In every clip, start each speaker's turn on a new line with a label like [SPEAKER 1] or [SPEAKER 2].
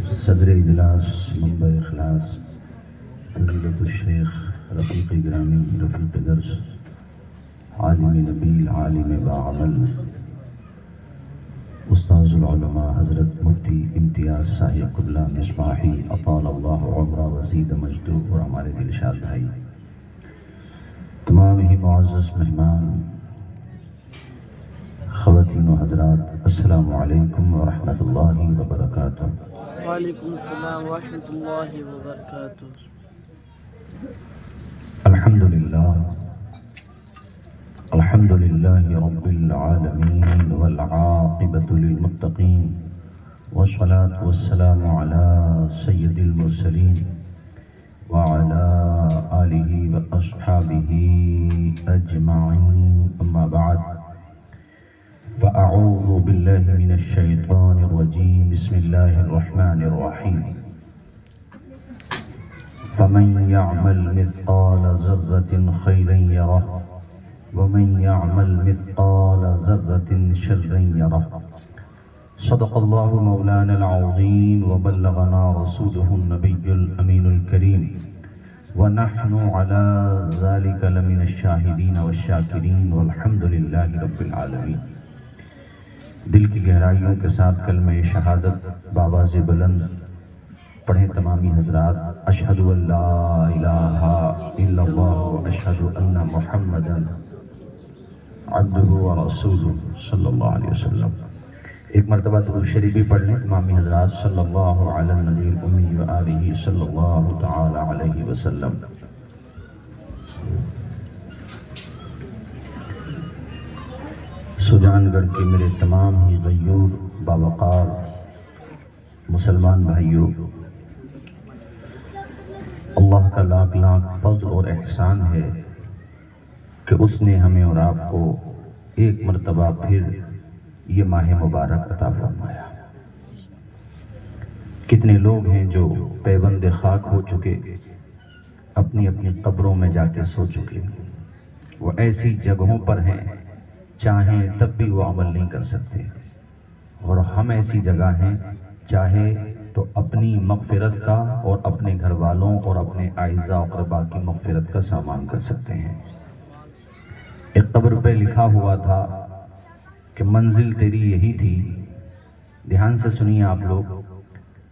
[SPEAKER 1] صدر اجلاس منبع اخلاص فضیلت الشیخ رفیق گرامی رفیق درس عالم نبیل عالم باعمل استاذ العلماء حضرت مفتی امتیاز صاحب قبلہ مصباحی اطال اللہ عمرہ وزید مجدو اور ہمارے دلشاد بھائی، تمام ہی معزز مہمان، خواتین و حضرات، السلام علیکم ورحمۃ اللہ وبرکاتہ۔
[SPEAKER 2] وعلیکم السلام ورحمۃ اللہ وبرکاتہ۔
[SPEAKER 1] الحمد للہ رب العالمین والعاقبۃ للمتقین والصلاة والسلام علی سید المرسلین وعلی آلہ واصحابہ اجمعین، اما بعد فأعوذ باللہ من الشیطان الرجیم، بسم اللہ الرحمن الرحیم۔ فمن يعمل مثقال ذرة خيرا يره ومن يعمل مثقال ذرة شرا يره۔ صدق الله مولانا العظيم وبلغنا رسوله النبي الأمين الكريم ونحن على ذلك لمن الشاهدين والشاكرين والحمد لله رب العالمين۔ دل کی گہرائیوں کے ساتھ کلمہ شہادت بآواز بلند پڑھیں تمامی حضرات۔ اشہد ان لا الہ الا اللہ واشہد ان محمدا عبدہ ورسولہ صلی اللہ علیہ وسلم۔ ایک مرتبہ درود شریف بھی پڑھ لیں تمامی حضرات، صلی اللہ علی النبی الامی وآلہ صلی اللہ تعالی علیہ وسلم۔ سجان گڑھ کے میرے تمام ہی غیور باوقار مسلمان بھائیوں، اللہ کا لاکھ لاکھ فضل اور احسان ہے کہ اس نے ہمیں اور آپ کو ایک مرتبہ پھر یہ ماہ مبارک عطا فرمایا۔ کتنے لوگ ہیں جو پیوند خاک ہو چکے، اپنی اپنی قبروں میں جا کے سو چکے، وہ ایسی جگہوں پر ہیں چاہیں تب بھی وہ عمل نہیں کر سکتے، اور ہم ایسی جگہ ہیں چاہے تو اپنی مغفرت کا اور اپنے گھر والوں اور اپنے اعزاء و اقرباء کی مغفرت کا سامان کر سکتے ہیں۔ ایک قبر پہ لکھا ہوا تھا کہ منزل تیری یہی تھی، دھیان سے سنیے آپ لوگ،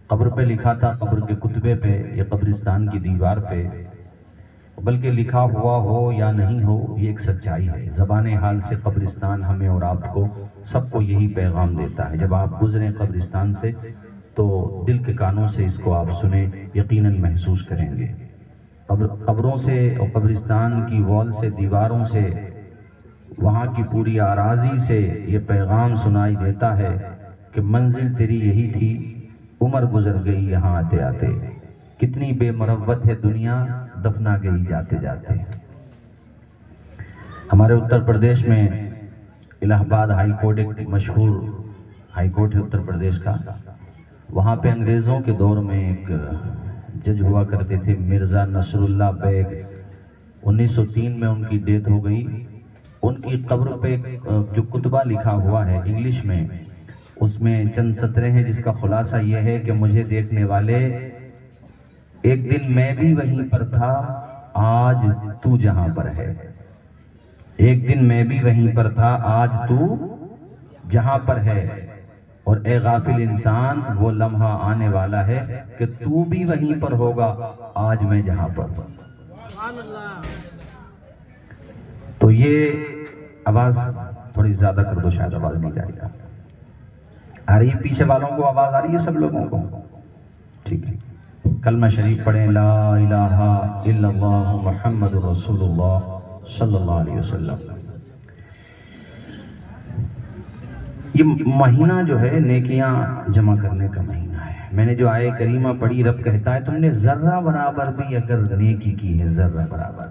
[SPEAKER 1] قبر پہ لکھا تھا، قبر کے کتبے پہ یا قبرستان کی دیوار پہ، بلکہ لکھا ہوا ہو یا نہیں ہو یہ ایک سچائی ہے۔ زبان حال سے قبرستان ہمیں اور آپ کو سب کو یہی پیغام دیتا ہے۔ جب آپ گزریں قبرستان سے تو دل کے کانوں سے اس کو آپ سنیں، یقیناً محسوس کریں گے۔ قبروں سے اور قبرستان کی وال سے، دیواروں سے، وہاں کی پوری اراضی سے یہ پیغام سنائی دیتا ہے کہ منزل تیری یہی تھی، عمر گزر گئی یہاں آتے آتے، کتنی بے مروت ہے دنیا دفنا گئی جاتے جاتے۔ ہمارے اتر پردیش میں الہ آباد ہائی کورٹ ایک مشہور ہائی کورٹ ہے اتر پردیش کا، وہاں پہ انگریزوں کے دور میں ایک جج ہوا کرتے تھے مرزا نصر اللہ بیگ۔ 1903 میں ان کی ڈیتھ ہو گئی۔ ان کی قبر پہ جو کتبہ لکھا ہوا ہے انگلش میں، اس میں چند سطریں ہیں جس کا خلاصہ یہ ہے کہ مجھے دیکھنے والے، ایک دن میں بھی وہیں پر تھا، آج تو جہاں پر ہے۔ ایک دن میں بھی وہیں پر تھا، آج تو جہاں پر ہے، اور اے غافل انسان وہ لمحہ آنے والا ہے کہ تو بھی وہیں پر ہوگا، آج میں جہاں پر ہوں۔ تو یہ آواز تھوڑی زیادہ کر دو، شاید آواز نہیں جائے گا۔ آ رہی ہے پیچھے والوں کو آواز؟ آ رہی ہے سب لوگوں کو؟ ٹھیک ہے۔ کلمہ شریف پڑھیں، لا الہ الا اللہ محمد رسول اللہ صلی اللہ علیہ وسلم۔ یہ مہینہ جو ہے نیکیاں جمع کرنے کا مہینہ ہے۔ میں نے جو آیہ کریمہ پڑھی، رب کہتا ہے تم نے ذرہ برابر بھی اگر نیکی کی ہے، ذرہ برابر،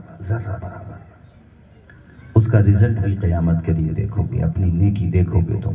[SPEAKER 1] اس کا رزلٹ بھی قیامت کے لیے دیکھو گے، اپنی نیکی دیکھو گے تم۔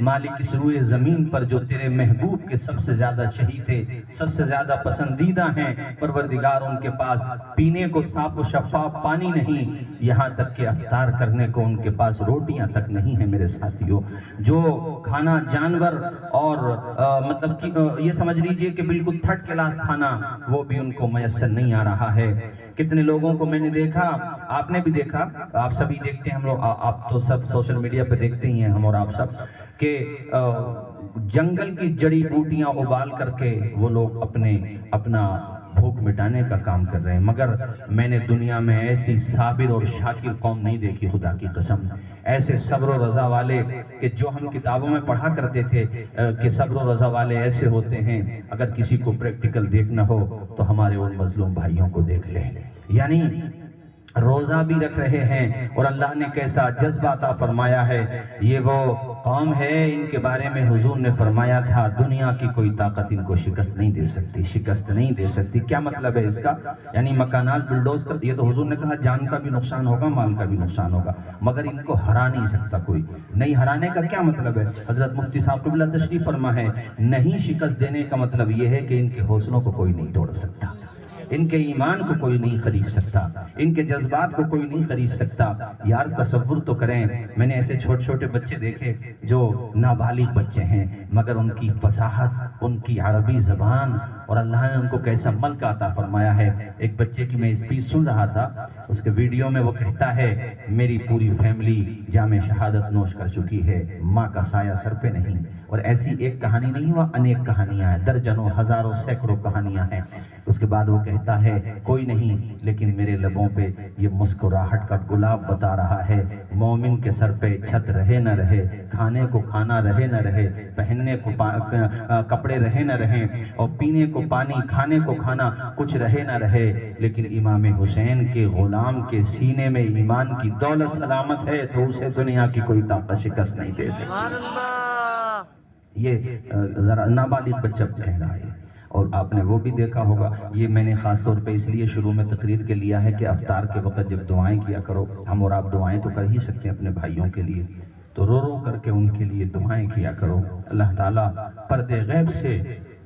[SPEAKER 1] مالک اس روئے زمین پر جو تیرے محبوب کے سب سے زیادہ شہید تھے، سب سے زیادہ پسندیدہ ہیں، پروردگار ان کے پاس پینے کو صاف و شفاف پانی نہیں، یہاں تک کہ افطار کرنے کو ان کے پاس روٹیاں تک نہیں ہیں میرے ساتھیوں، جو کھانا جانور اور مطلب کہ یہ سمجھ لیجئے کہ بالکل تھرڈ کلاس کھانا وہ بھی ان کو میسر نہیں آ رہا ہے۔ کتنے لوگوں کو میں نے دیکھا، آپ نے بھی دیکھا، آپ سبھی دیکھتے ہیں، ہم لوگ آپ تو سب سوشل میڈیا پہ دیکھتے ہی ہیں، ہم اور آپ سب، کہ جنگل کی جڑی بوٹیاں ابال کر کے وہ لوگ اپنا بھوک مٹانے کا کام کر رہے ہیں، مگر میں نے دنیا میں ایسی صابر اور شاکر قوم نہیں دیکھی، خدا کی قسم، ایسے صبر و رضا والے کہ جو ہم کتابوں میں پڑھا کرتے تھے کہ صبر و رضا والے ایسے ہوتے ہیں، اگر کسی کو پریکٹیکل دیکھنا ہو تو ہمارے ان مظلوم بھائیوں کو دیکھ لے، یعنی روزہ بھی رکھ رہے ہیں، اور اللہ نے کیسا جذبہ عطا فرمایا ہے۔ یہ وہ قوم ہے، ان کے بارے میں حضور نے فرمایا تھا دنیا کی کوئی طاقت ان کو شکست نہیں دے سکتی، شکست نہیں دے سکتی۔ کیا مطلب ہے اس کا؟ یعنی مکانات بلڈوز کر، یہ تو حضور نے کہا جان کا بھی نقصان ہوگا، مال کا بھی نقصان ہوگا، مگر ان کو ہرا نہیں سکتا کوئی۔ نہیں ہرانے کا کیا مطلب ہے؟ حضرت مفتی صاحب قبلہ تشریف فرما ہے، نہیں شکست دینے کا مطلب یہ ہے کہ ان کے حوصلوں کو کوئی نہیں توڑ سکتا، ان کے ایمان کو کوئی نہیں خرید سکتا، ان کے جذبات کو کوئی نہیں خرید سکتا۔ یار تصور تو کریں، میں نے ایسے چھوٹے چھوٹے بچے دیکھے جو نابالغ بچے ہیں، مگر ان کی فصاحت، ان کی عربی زبان، اور اللہ نے ان کو کیسا ملک عطا فرمایا ہے۔ ایک بچے کی میں اسپیچ سن رہا تھا، اس کے ویڈیو میں وہ کہتا ہے میری پوری فیملی جام شہادت نوش کر چکی ہے، ماں کا سایہ سر پہ نہیں۔ اور ایسی ایک کہانی نہیں ہوا، انیک کہانیاں ہیں، درجنوں ہزاروں سینکڑوں کہانیاں ہیں۔ اس کے بعد وہ کہتا ہے کوئی نہیں، لیکن میرے لبوں پہ یہ مسکراہٹ کا گلاب بتا رہا ہے، مومن کے سر پہ چھت رہے نہ رہے، کھانے کو کھانا رہے نہ رہے، پہننے کو کپڑے رہے نہ رہیں، اور پینے کو پانی، کھانے کو کھانا، کچھ رہے نہ رہے، لیکن امام حسین کے غلام کے سینے میں ایمان کی دولت سلامت ہے تو اسے دنیا کی کوئی طاقت شکست نہیں دے سکتی۔ یہ ذرا نابالغ بچہ کہہ رہا ہے۔ اور آپ نے وہ بھی دیکھا ہوگا، یہ میں نے خاص طور پہ اس لیے شروع میں تقریر کے لیا ہے کہ افطار کے وقت جب دعائیں کیا کرو، ہم اور آپ دعائیں تو کر ہی سکتے ہیں اپنے بھائیوں کے لیے، تو رو رو کر کے ان کے لیے دعائیں کیا کرو، اللہ تعالیٰ پردے غیب سے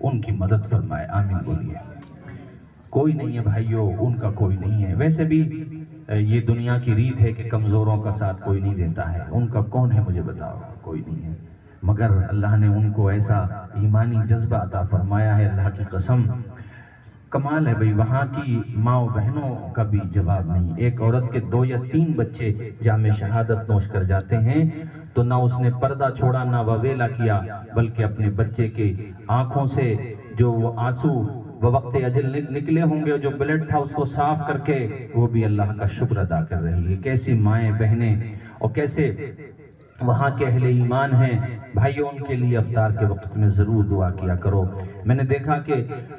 [SPEAKER 1] ان کی مدد فرمائے، آمین بولیے۔ کوئی نہیں ہے بھائیوں، ان کا کوئی نہیں ہے۔ ویسے بھی یہ دنیا کی ریت ہے کہ کمزوروں کا ساتھ کوئی نہیں دیتا ہے، ان کا کون ہے مجھے بتاؤ؟ کوئی نہیں ہے، مگر اللہ نے ان کو ایسا ایمانی جذبہ عطا فرمایا ہے، اللہ کی قسم کمال ہے بھئی۔ وہاں کی ماں و بہنوں کا بھی جواب نہیں۔ ایک عورت کے 2 یا 3 بچے جام شہادت نوش کر جاتے ہیں تو نہ اس نے پردہ چھوڑا، نہ وویلا کیا، بلکہ اپنے بچے کے آنکھوں سے جو وہ آنسو وہ وقت اجل نکلے ہوں گے، جو بلڈ تھا اس کو صاف کر کے وہ بھی اللہ کا شکر ادا کر رہی ہے۔ کیسی مائیں بہنیں اور کیسے وہاں کے اہل ایمان ہیں بھائیوں، ان کے لیے افطار کے وقت میں ضرور دعا کیا کرو۔ میں نے دیکھا کہ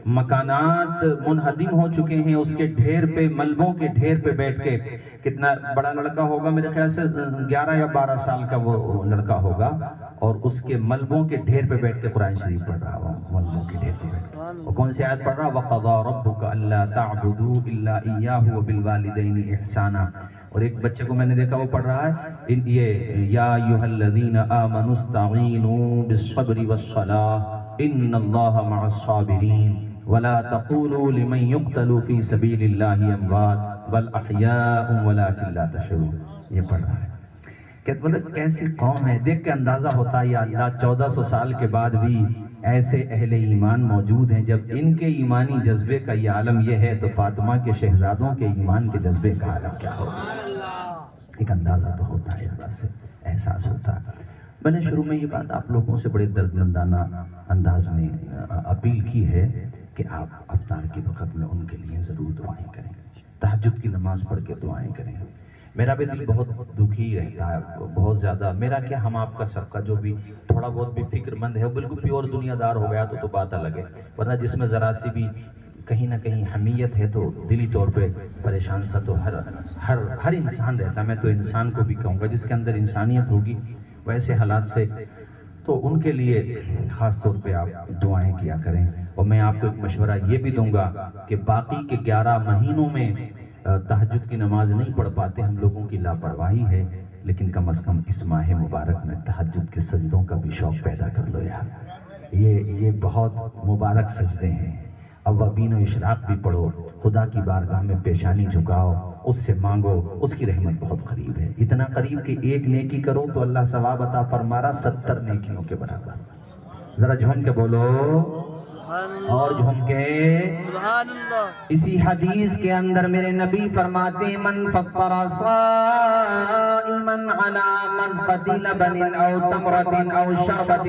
[SPEAKER 1] مکانات منہدم ہو چکے ہیں، اس کے ڈھیر پہ، ملبوں کے ڈھیر پہ بیٹھ کے، کتنا بڑا لڑکا ہوگا، میرے خیال سے 11 یا 12 سال کا وہ لڑکا ہوگا، اور اس کے ملبوں کے ڈھیر پہ بیٹھ کے قرآن شریف پڑھ رہا ہوا، ملبوں کے ڈھیر پہ بیٹھ کے۔ اور کون سی آیت پڑھ رہا؟ وَقَضَى رَبُّكَ أَلَّا تَعْبُدُوا إِلَّا إِيَّاهُ وَبِالْوَالِدَيْنِ إِحْسَانًا۔ اور ایک بچے کو میں نے دیکھا وہ پڑھ رہا ہے یہ یا ایھا الذین آمنوا استعینوا بالصبر والصلاۃ ان اللہ مع الصابرین ولا تقولوا لمن يقتل في سبیل اللہ اموات بل احیاء ولکن لا تشعرون۔ یہ پڑھ رہا ہے کہ مطلب کیسی قوم ہے، دیکھ کے اندازہ ہوتا ہے یا اللہ 1400 سال کے بعد بھی ایسے اہل ایمان موجود ہیں۔ جب ان کے ایمانی جذبے کا یہ عالم یہ ہے تو فاطمہ کے شہزادوں کے ایمان کے جذبے کا عالم کیا ہوگا؟ ایک اندازہ تو ہوتا ہے، اس بات سے احساس ہوتا ہے۔ میں نے شروع میں یہ بات آپ لوگوں سے بڑے دردمندانہ انداز میں اپیل کی ہے کہ آپ افطار کے وقت میں ان کے لیے ضرور دعائیں کریں، تہجد کی نماز پڑھ کے دعائیں کریں۔ میرا بھی دل بہت دکھی رہتا ہے، بہت زیادہ۔ میرا کیا، ہم آپ کا سب کا جو بھی تھوڑا بہت بھی فکر مند ہے، وہ بالکل پیور دنیا دار ہو گیا تو بات الگ ہے، ورنہ جس میں ذرا سی بھی کہیں نہ کہیں حمیت ہے تو دلی طور پہ پریشان سا تو ہر انسان رہتا ہے۔ میں تو انسان کو بھی کہوں گا، جس کے اندر انسانیت ہوگی ویسے حالات سے تو ان کے لیے خاص طور پہ آپ دعائیں کیا کریں۔ اور میں آپ کو ایک مشورہ یہ بھی دوں گا کہ باقی کے 11 مہینوں میں تہجد کی نماز نہیں پڑھ پاتے، ہم لوگوں کی لاپرواہی ہے لیکن کم از کم اس ماہ مبارک میں تہجد کے سجدوں کا بھی شوق پیدا کر لو یار. یہ بہت مبارک سجدے ہیں. اوابین و اشراق بھی پڑھو, خدا کی بارگاہ میں پیشانی جھکاؤ, اس سے مانگو, اس کی رحمت بہت قریب ہے. اتنا قریب کہ ایک نیکی کرو تو اللہ ثواب عطا فرما رہا 70 نیکیوں کے برابر. ذرا جھوم کے بولو
[SPEAKER 2] سبحان اللہ.
[SPEAKER 1] اور جھوم کے.
[SPEAKER 2] سبحان اللہ.
[SPEAKER 1] اسی حدیث کے اندر میرے نبی فرماتے من فطر صائما علی مزقۃ لبن او تمرۃ او شربۃ,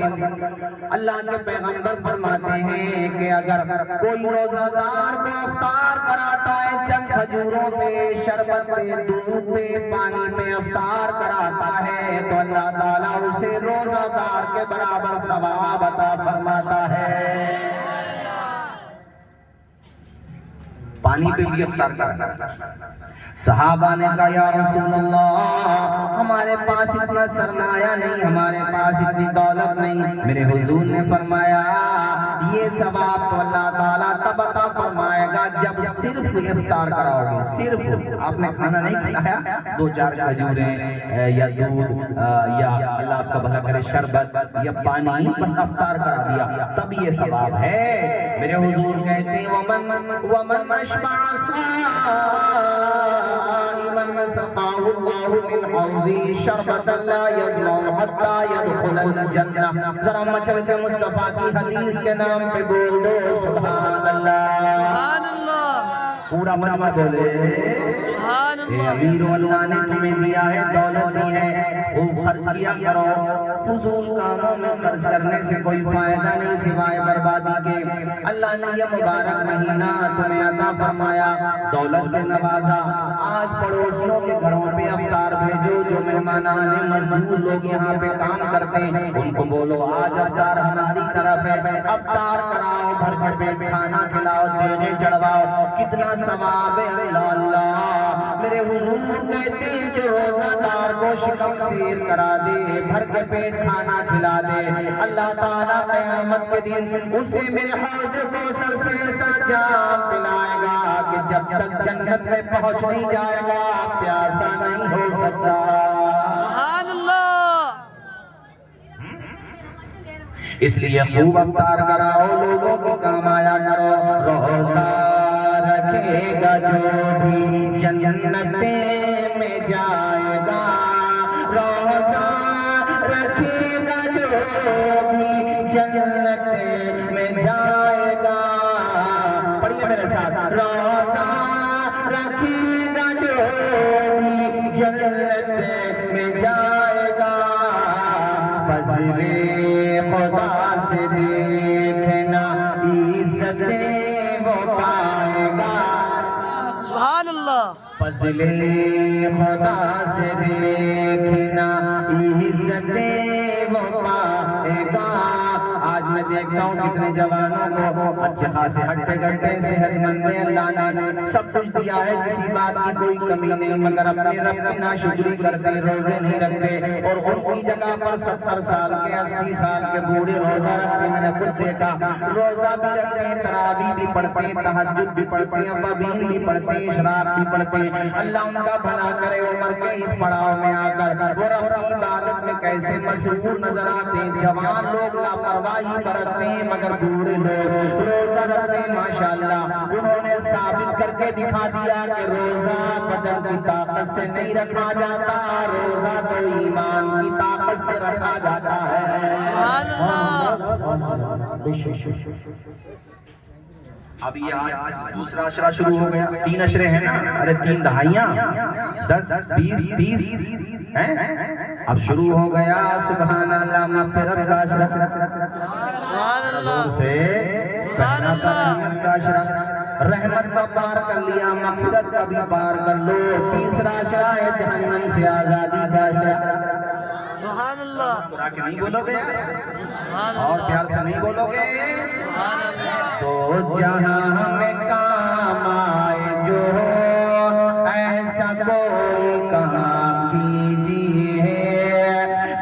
[SPEAKER 1] اللہ کے پیغمبر فرماتے ہیں کہ اگر کوئی روزہ دار کو افطار کراتا ہے چند کھجوروں پہ, شربت پہ, دودھ پہ, پانی پہ افطار کراتا ہے تو اللہ تعالیٰ اسے روزہ دار کے برابر ثواب عطا فرماتا ہے. پانی پہ بھی افطار کرانا. صحابہ نے کہا یا رسول اللہ ہمارے پاس اتنا سرمایہ نہیں, ہمارے پاس اتنی دولت نہیں. میرے حضور نے فرمایا یہ ثواب تو اللہ تعالیٰ تب عطا فرمائے گا جب صرف افطار کراؤ گے. صرف آپ نے کھانا نہیں کھلایا, 2-4 کھجوریں یا دودھ یا اللہ آپ کا بھلا کرے شربت یا پانی, بس افطار کرا دیا, تب یہ ثواب ہے. میرے حضور کہتے ہیں ومن اشبع صائما سقاه الله من حوضه شربة لا يظمأ حتى يدخل الجنة. ذرا مچل کے مصطفیٰ کی حدیث کے نام پہ بول دو سبحان اللہ.
[SPEAKER 2] سبحان اللہ.
[SPEAKER 1] پورا مجمع بولے
[SPEAKER 2] سبحان
[SPEAKER 1] اے
[SPEAKER 2] اللہ.
[SPEAKER 1] امیر, اللہ نے تمہیں دیا ہے, دولت دی ہے, خوب خرچ کیا کرو. فضول کاموں میں خرچ کرنے سے کوئی فائدہ نہیں سوائے بربادی کے. اللہ نے یہ مبارک مہینہ تمہیں عطا فرمایا, دولت سے نوازا. آس پڑوسیوں کے گھروں پہ افطار بھیجو, جو مہمانان مزدور لوگ یہاں پہ کام کرتے ہیں ان کو بولو آج افطار ہماری طرف ہے, افطار کراؤ, بھر کے پیٹ کھانا کھلاؤ, دیگیں چڑھواؤ. کتنا ثواب ہے. اللہ اللہ. میرے حضور کہتے ہیں جو روزہ دار کو شکم سیر کرا دے, بھر کے پیٹ کھانا کھلا دے, اللہ تعالیٰ قیامت کے دن اسے میرے حوض کوثر سے ایسا جام پلائے گا کہ جب تک جنت میں پہنچ نہیں جائے گا پیاسا نہیں ہو سکتا.
[SPEAKER 2] سبحان اللہ.
[SPEAKER 1] اس لیے خوب افطار کراؤ, لوگوں کے کام آیا کرو. روزہ رکھے گا جو بھی جنت میں جائے گا, روزہ رکھے گا جو بھی جنت میں جائے گا. پڑھیے میرے ساتھ. روزہ رکھے گا جو بھی جنت میں جائے گا, فضل خدا سے دیکھنا عزت وہ پائے گا.
[SPEAKER 2] سبحان اللہ.
[SPEAKER 1] فضل خدا سے دیکھنا عزت وہ پائے گا. آج میں دیکھتا ہوں کتنے جوانوں کو اچھے خاصے ہٹے گٹے صحت مند ہیں, اللہ نے سب کچھ دیا ہے, کسی بات کی کوئی کمی نہیں, مگر اپنے رب کی ناشکری کرتے, روزے نہیں رکھتے. اور ان کی جگہ پر 70 سال کے 80 سال کے بوڑھے روزہ رکھتے. میں نے خود دیکھا, روزہ بھی رکھتے ہیں, تراویح بھی پڑھتے ہیں, تہجد بھی پڑھتے ہیں, اوابین بھی پڑھتے ہیں, اشراق بھی پڑھتے ہیں. اللہ ان کا بھلا کرے. عمر کے اس پڑاؤ میں آ کر وہ رب کی عبادت میں کیسے مسرور نظر آتے ہیں. جوان لوگ لاپرواہی برتتے ہیں, مگر بوڑھے لوگ روزہ رکھتے ہیں. ماشاءاللہ انہوں نے ثابت کر کے دکھا دیا کہ روزہ بدن کی طاقت سے نہیں رکھا جاتا, روزہ تو ایمان کی طاقت سے رکھا جاتا ہے.
[SPEAKER 2] سبحان اللہ.
[SPEAKER 1] اب یہ آج دوسرا عشرہ شروع ہو گیا. 3 عشرے ہیں نا, ارے 3 دہائیاں, 10 20 30 ہیں. اب شروع ہو گیا سبحان اللہ مغفرت کا عشرہ.
[SPEAKER 2] سبحان اللہ.
[SPEAKER 1] سے پہلا تھا رحمت کا عشرہ, رحمت کا پار کر لیا, مغفرت کا بھی پار کر لو. تیسرا عشرہ ہے جہنم سے آزادی کا عشرہ.
[SPEAKER 2] سبحان اللہ.
[SPEAKER 1] مسکرا کے نہیں بولو گے
[SPEAKER 2] سبحان
[SPEAKER 1] اور
[SPEAKER 2] اللہ.
[SPEAKER 1] پیار سے نہیں بولو گے
[SPEAKER 2] سبحان اللہ.
[SPEAKER 1] تو جہاں ہمیں کام آئے جو ایسا کوئی کام کیجیے.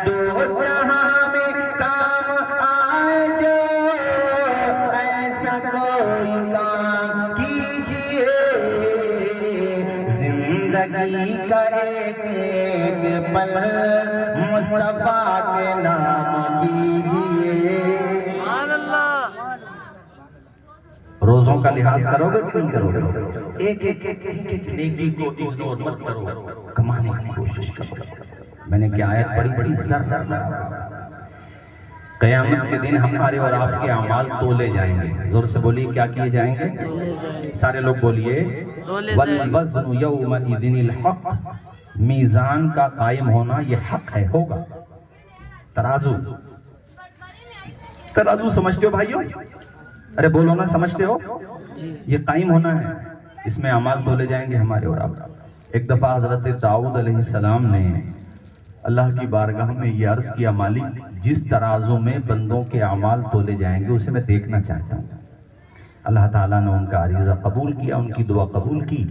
[SPEAKER 1] تو جہاں میں کام آئے جو ایسا کوئی کام کیجیے. زندگی کا ایک ایک
[SPEAKER 3] عمل مصطفیٰ کے نام کیجئے.
[SPEAKER 2] سبحان اللہ.
[SPEAKER 1] روزوں کا لحاظ کرو گے کہ نہیں کرو گے؟ ایک ایک نیکی کو اگنور مت کرو، کمانے کی کوشش کرو. میں نے کیا آیت پڑھی تھی؟ ذرہ قیامت کے دن ہمارے اور آپ کے اعمال تولے جائیں گے. زور سے بولیے کیا کیے جائیں گے؟ سارے لوگ بولیے والوزن یومئذ الحق. میزان کا قائم ہونا یہ حق ہے، ہوگا. ترازو سمجھتے ہو بھائیو؟ ارے بولو نا، سمجھتے ہو؟ یہ قائم ہونا ہے، اس میں اعمال تولے جائیں گے ہمارے اور آپ. ایک دفعہ حضرت داؤد علیہ السلام نے اللہ کی بارگاہ میں یہ عرض کیا، مالک جس ترازو میں بندوں کے اعمال تولے جائیں گے اسے میں دیکھنا چاہتا ہوں. اللہ تعالیٰ نے ان کا عریضہ قبول کیا، ان کی دعا قبول کی،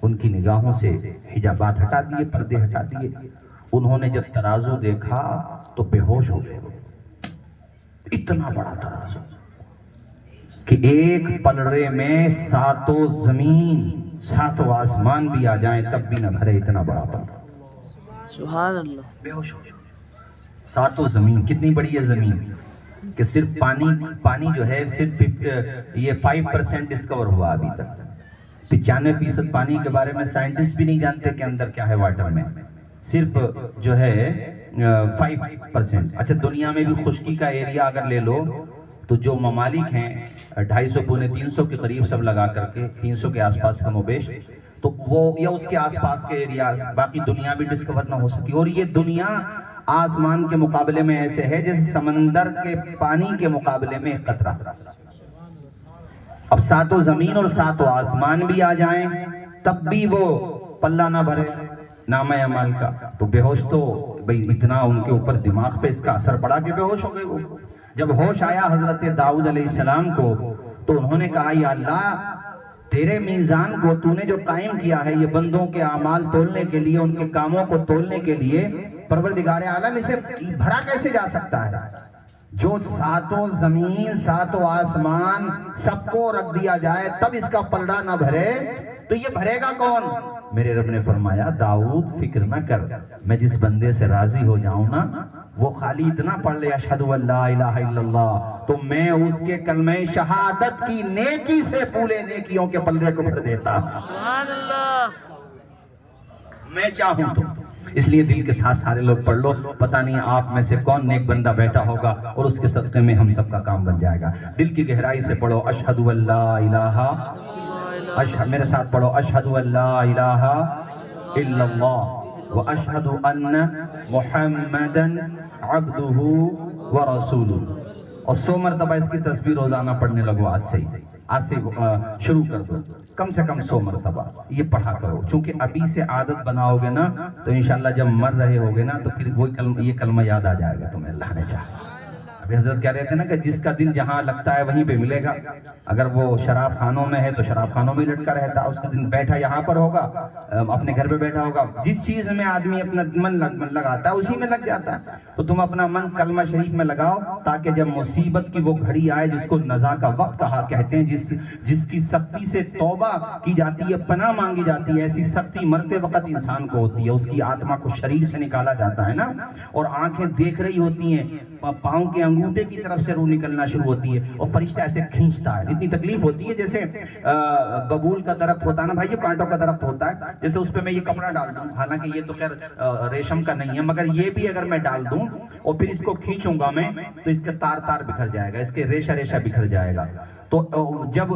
[SPEAKER 1] ان کی نگاہوں سے حجابات ہٹا دیے، پردے ہٹا دیے. انہوں نے جب ترازو دیکھا تو بے ہوش ہو گئے. اتنا بڑا ترازو کہ ایک پلڑے میں ساتوں زمین ساتوں آسمان بھی آ جائیں تب بھی نہ بھرے. اتنا بڑا پلڑا.
[SPEAKER 2] سبحان اللہ.
[SPEAKER 1] بے ہوش ہو گیا. ساتوں زمین. کتنی بڑی ہے زمین کہ صرف پانی جو ہے صرف یہ 5% ڈسکور ہوا ابھی تک. 95% پانی کے بارے میں سائنٹسٹ بھی نہیں جانتے کہ اندر کیا ہے واٹر میں. صرف جو ہے 5%. اچھا دنیا میں بھی خشکی کا ایریا اگر لے لو تو جو ممالک ہیں 250 پونے 300 کے قریب سب لگا کر کے 300 کے آس پاس کم و بیش، تو وہ یا اس کے آس پاس کے ایریاز باقی دنیا بھی ڈسکور نہ ہو سکی. اور یہ دنیا آسمان کے مقابلے میں ایسے ہے جیسے سمندر کے پانی کے مقابلے میں ایک قطرہ. اب ساتوں زمین اور ساتوں آسمان بھی آ جائیں تب بھی وہ پلہ نہ بھرے نامہ اعمال کا. تو بے ہوش تو بھئی اتنا ان کے اوپر دماغ پہ اس کا اثر پڑا کہ بے ہوش ہو گئے. وہ جب ہوش آیا حضرت داؤد علیہ السلام کو تو انہوں نے کہا یا اللہ تیرے میزان کو تو نے جو قائم کیا ہے یہ بندوں کے اعمال تولنے کے لیے، ان کے کاموں کو تولنے کے لیے، پروردگار عالم اسے بھرا کیسے جا سکتا ہے؟ جو ساتوں زمین ساتوں آسمان سب کو رکھ دیا جائے تب اس کا پلڑا نہ بھرے تو یہ بھرے گا کون؟ میرے رب نے فرمایا داؤد فکر نہ کر، میں جس بندے سے راضی ہو جاؤں نا وہ خالی اتنا پڑھ لے اشہد ان لا الہ الا اللہ تو میں اس کے کلمہ شہادت کی نیکی سے پورے نیکیوں کے پلڑے کو بھر دیتا.
[SPEAKER 2] سبحان اللہ.
[SPEAKER 1] میں چاہوں تو. اس لیے دل کے ساتھ سارے لوگ پڑھ لو. پتہ نہیں آپ میں سے کون نیک بندہ بیٹھا ہوگا اور اس کے صدقے میں ہم سب کا کام بن جائے گا. دل کی گہرائی سے پڑھو اشہد ان لا الہ، میرے ساتھ پڑھو اشہد ان لا الہ الا اللہ واشہد ان محمدا عبدہ ورسولہ. اور 100 مرتبہ اس کی تسبیح روزانہ پڑھنے لگو. آج سے شروع کر دو، کم سے کم 100 مرتبہ یہ پڑھا کرو. چونکہ ابھی سے عادت بناؤ گے نا تو انشاءاللہ جب مر رہے ہوگے نا تو پھر وہی یہ کلمہ یاد آ جائے گا تمہیں. اللہ نے چاہا. ابھی حضرت کہہ رہے تھے نا کہ جس کا دل جہاں لگتا ہے وہیں پہ ملے گا. اگر وہ شراب خانوں میں ہے تو شراب خانوں میں لٹکا رہتا، اس کا دل بیٹھا یہاں پر ہوگا، اپنے گھر پہ بیٹھا ہوگا. جس چیز میں آدمی اپنا من لگاتا ہے اسی میں لگ جاتا ہے. تو تم اپنا من کلمہ شریف میں لگاؤ تاکہ جب مصیبت کی وہ گھڑی آئے جس کو نزا کا وقت کہتے ہیں، جس کی سختی سے توبہ کی جاتی ہے، پناہ مانگی جاتی ہے، ایسی سختی مرتے وقت انسان کو ہوتی ہے. اس کی آتما کو شریر سے نکالا جاتا ہے نا، اور آنکھیں دیکھ رہی ہوتی ہیں، پاؤں کے انگوٹھے کی طرف سے روح نکلنا شروع ہوتی ہے اور فرشتہ ایسے کھینچتا ہے. اتنی تکلیف ہوتی ہے جیسے ببول کا درخت ہوتا ہے نا بھائی، کانٹوں کا درخت ہوتا ہے، جیسے اس پہ میں یہ کپڑا ڈال دوں، حالانکہ یہ تو خیر ریشم کا نہیں ہے، مگر یہ بھی اگر میں ڈال دوں اور پھر اس کو کھینچوں گا میں تو اس کے تار بکھر جائے گا، اس کے ریشہ بکھر جائے گا. تو جب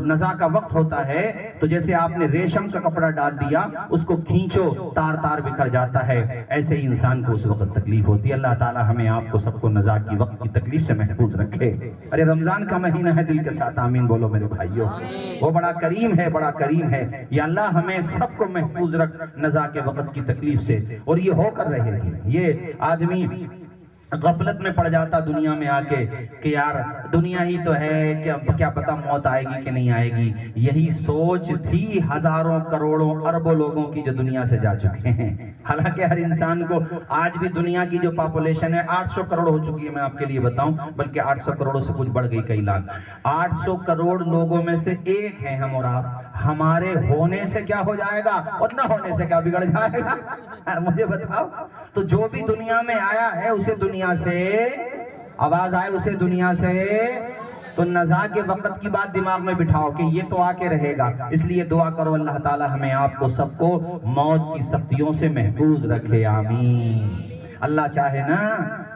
[SPEAKER 1] نزا کا وقت ہوتا ہے تو جیسے آپ نے ریشم کا کپڑا ڈال دیا، اس کو کھینچو تار بکھر جاتا ہے، ایسے ہی انسان کو اس وقت تکلیف ہوتی ہے. اللہ تعالی ہمیں آپ کو سب کو نزا کی وقت کی تکلیف سے محفوظ رکھے. ارے رمضان کا مہینہ ہے، دل کے ساتھ آمین بولو میرے بھائیوں. وہ بڑا کریم ہے، بڑا کریم ہے. یا اللہ ہمیں سب کو محفوظ رکھ نزا کے وقت کی تکلیف سے. اور یہ ہو کر رہے گی. یہ آدمی غفلت میں پڑ جاتا دنیا میں آ کے کہ یار دنیا ہی تو ہے، کیا پتہ موت آئے گی کہ نہیں آئے گی. یہی سوچ تھی ہزاروں کروڑوں اربوں لوگوں کی جو دنیا سے جا چکے ہیں. حالانکہ ہر انسان کو آج بھی دنیا کی جو پاپولیشن ہے 800 کروڑ ہو چکی ہے. میں آپ کے لیے بتاؤں بلکہ 800 کروڑوں سے کچھ بڑھ گئی کئی لاکھ. 800 کروڑ لوگوں میں سے ایک ہیں ہم اور آپ.
[SPEAKER 3] ہمارے ہونے سے کیا ہو جائے گا اور نہ ہونے سے کیا بگڑ جائے گا؟ مجھے بتاؤ. تو جو بھی دنیا میں آیا ہے اسے دنیا سے آواز آئے، اسے دنیا سے. تو نزا کے وقت کی بات دماغ میں بٹھاؤ کہ یہ تو آ کے رہے گا. اس لیے دعا کرو اللہ تعالی ہمیں آپ کو سب کو موت کی سختیوں سے محفوظ رکھے. آمین. اللہ چاہے نا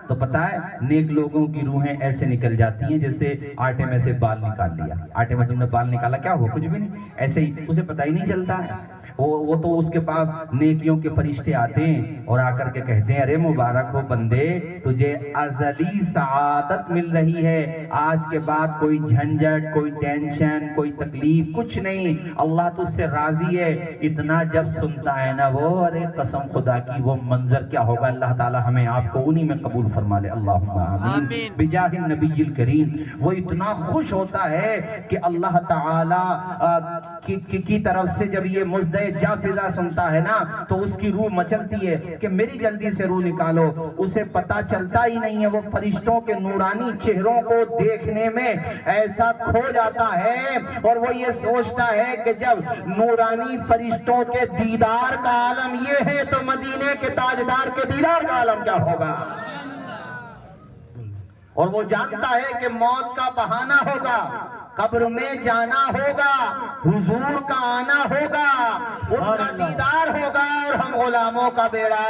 [SPEAKER 3] تو پتہ ہے نیک لوگوں کی روحیں ایسے نکل جاتی ہیں جیسے آٹے میں سے بال نکال لیا. آٹے میں سے نے بال نکالا کیا ہوا؟ کچھ بھی نہیں، ایسے ہی اسے پتہ ہی نہیں چلتا ہے. وہ تو اس کے پاس نیکیوں کے فرشتے آتے ہیں اور آ کر کے کہتے ہیں ارے مبارک ہو بندے، تجھے ازلی سعادت مل رہی ہے. آج کے بعد کوئی جھنجھٹ، کوئی ٹینشن، کوئی تکلیف کچھ نہیں. اللہ تجھ سے راضی ہے. اتنا جب سنتا ہے نا وہ، ارے قسم خدا کی وہ منظر کیا ہوگا. اللہ تعالی ہمیں آپ کو انہی میں قبول فرما لے. اللہم آمین بجاہ النبی الکریم. وہ اتنا خوش ہوتا ہے کہ اللہ تعالی کی طرف سے جب یہ مزدہ جافزہ سنتا ہے نا تو اس کی روح مچلتی ہے کہ میری جلدی سے روح نکالو. اسے پتا چلتا ہی نہیں ہے، وہ فرشتوں کے نورانی چہروں کو دیکھنے میں ایسا کھو جاتا ہے اور وہ یہ سوچتا ہے کہ جب نورانی فرشتوں کے دیدار کا عالم یہ ہے تو مدینے کے تاجدار کے دیدار کا عالم کیا ہوگا. اور وہ جانتا ہے کہ موت کا بہانہ ہوگا، قبر میں جانا ہوگا، حضور کا آنا ہوگا، ان کا دیدار ہوگا اور ہم غلاموں کا بیڑا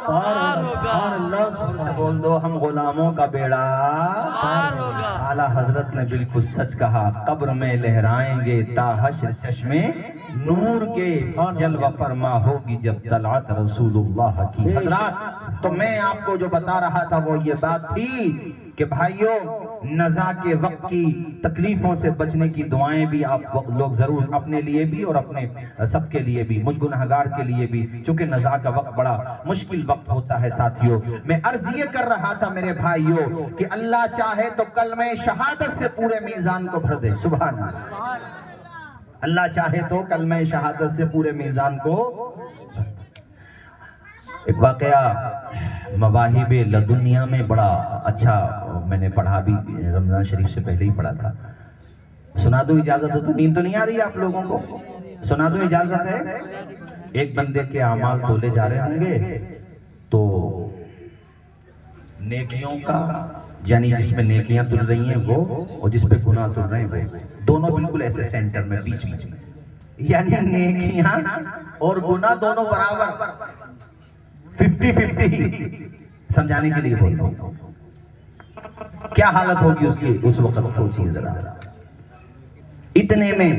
[SPEAKER 3] پار ہوگا. سے بول دو ہم غلاموں کا بیڑا پار ہوگا. اعلیٰ حضرت نے بالکل سچ کہا. قبر میں لہرائیں گے تا حشر چشمے نور کے، جلوہ فرما ہوگی جب طلعت رسول اللہ کی. حضرات تو میں آپ کو جو بتا رہا تھا وہ یہ بات تھی کہ بھائیوں نزا کے وقت کی تکلیفوں سے بچنے کی دعائیں بھی آپ لوگ ضرور اپنے لیے بھی اور اپنے سب کے لیے بھی، مجھ گنہگار کے لیے بھی، چونکہ نزا کا وقت بڑا مشکل وقت ہوتا ہے. ساتھیوں میں عرض یہ کر رہا تھا میرے بھائیوں کہ اللہ چاہے تو کلمہ شہادت سے پورے میزان کو بھر دے. سبحان اللہ. اللہ چاہے تو کلمہ شہادت سے پورے میزان کو. ایک واقعہ مواہب لدنیا میں بڑا اچھا میں نے پڑھا بھی، رمضان شریف سے پہلے ہی پڑھا تھا. سنا دوں اجازت ہو تو؟ نیند تو نہیں آ رہی آپ لوگوں کو؟ سنا دوں اجازت ہے؟ ایک بندے کے اعمال تولے جا رہے ہوں گے تو نیکیوں کا یعنی جس میں نیکیاں تل رہی ہیں وہ اور جس پہ گناہ تل رہے ہیں وہ دونوں بالکل ایسے سینٹر میں بیچ میں، یعنی نیکیاں اور گناہ دونوں برابر 50-50. سمجھانے کے لیے بول رہا ہوں. کیا حالت ہوگی اس کی اس وقت سوچیے ذرا. اتنے میں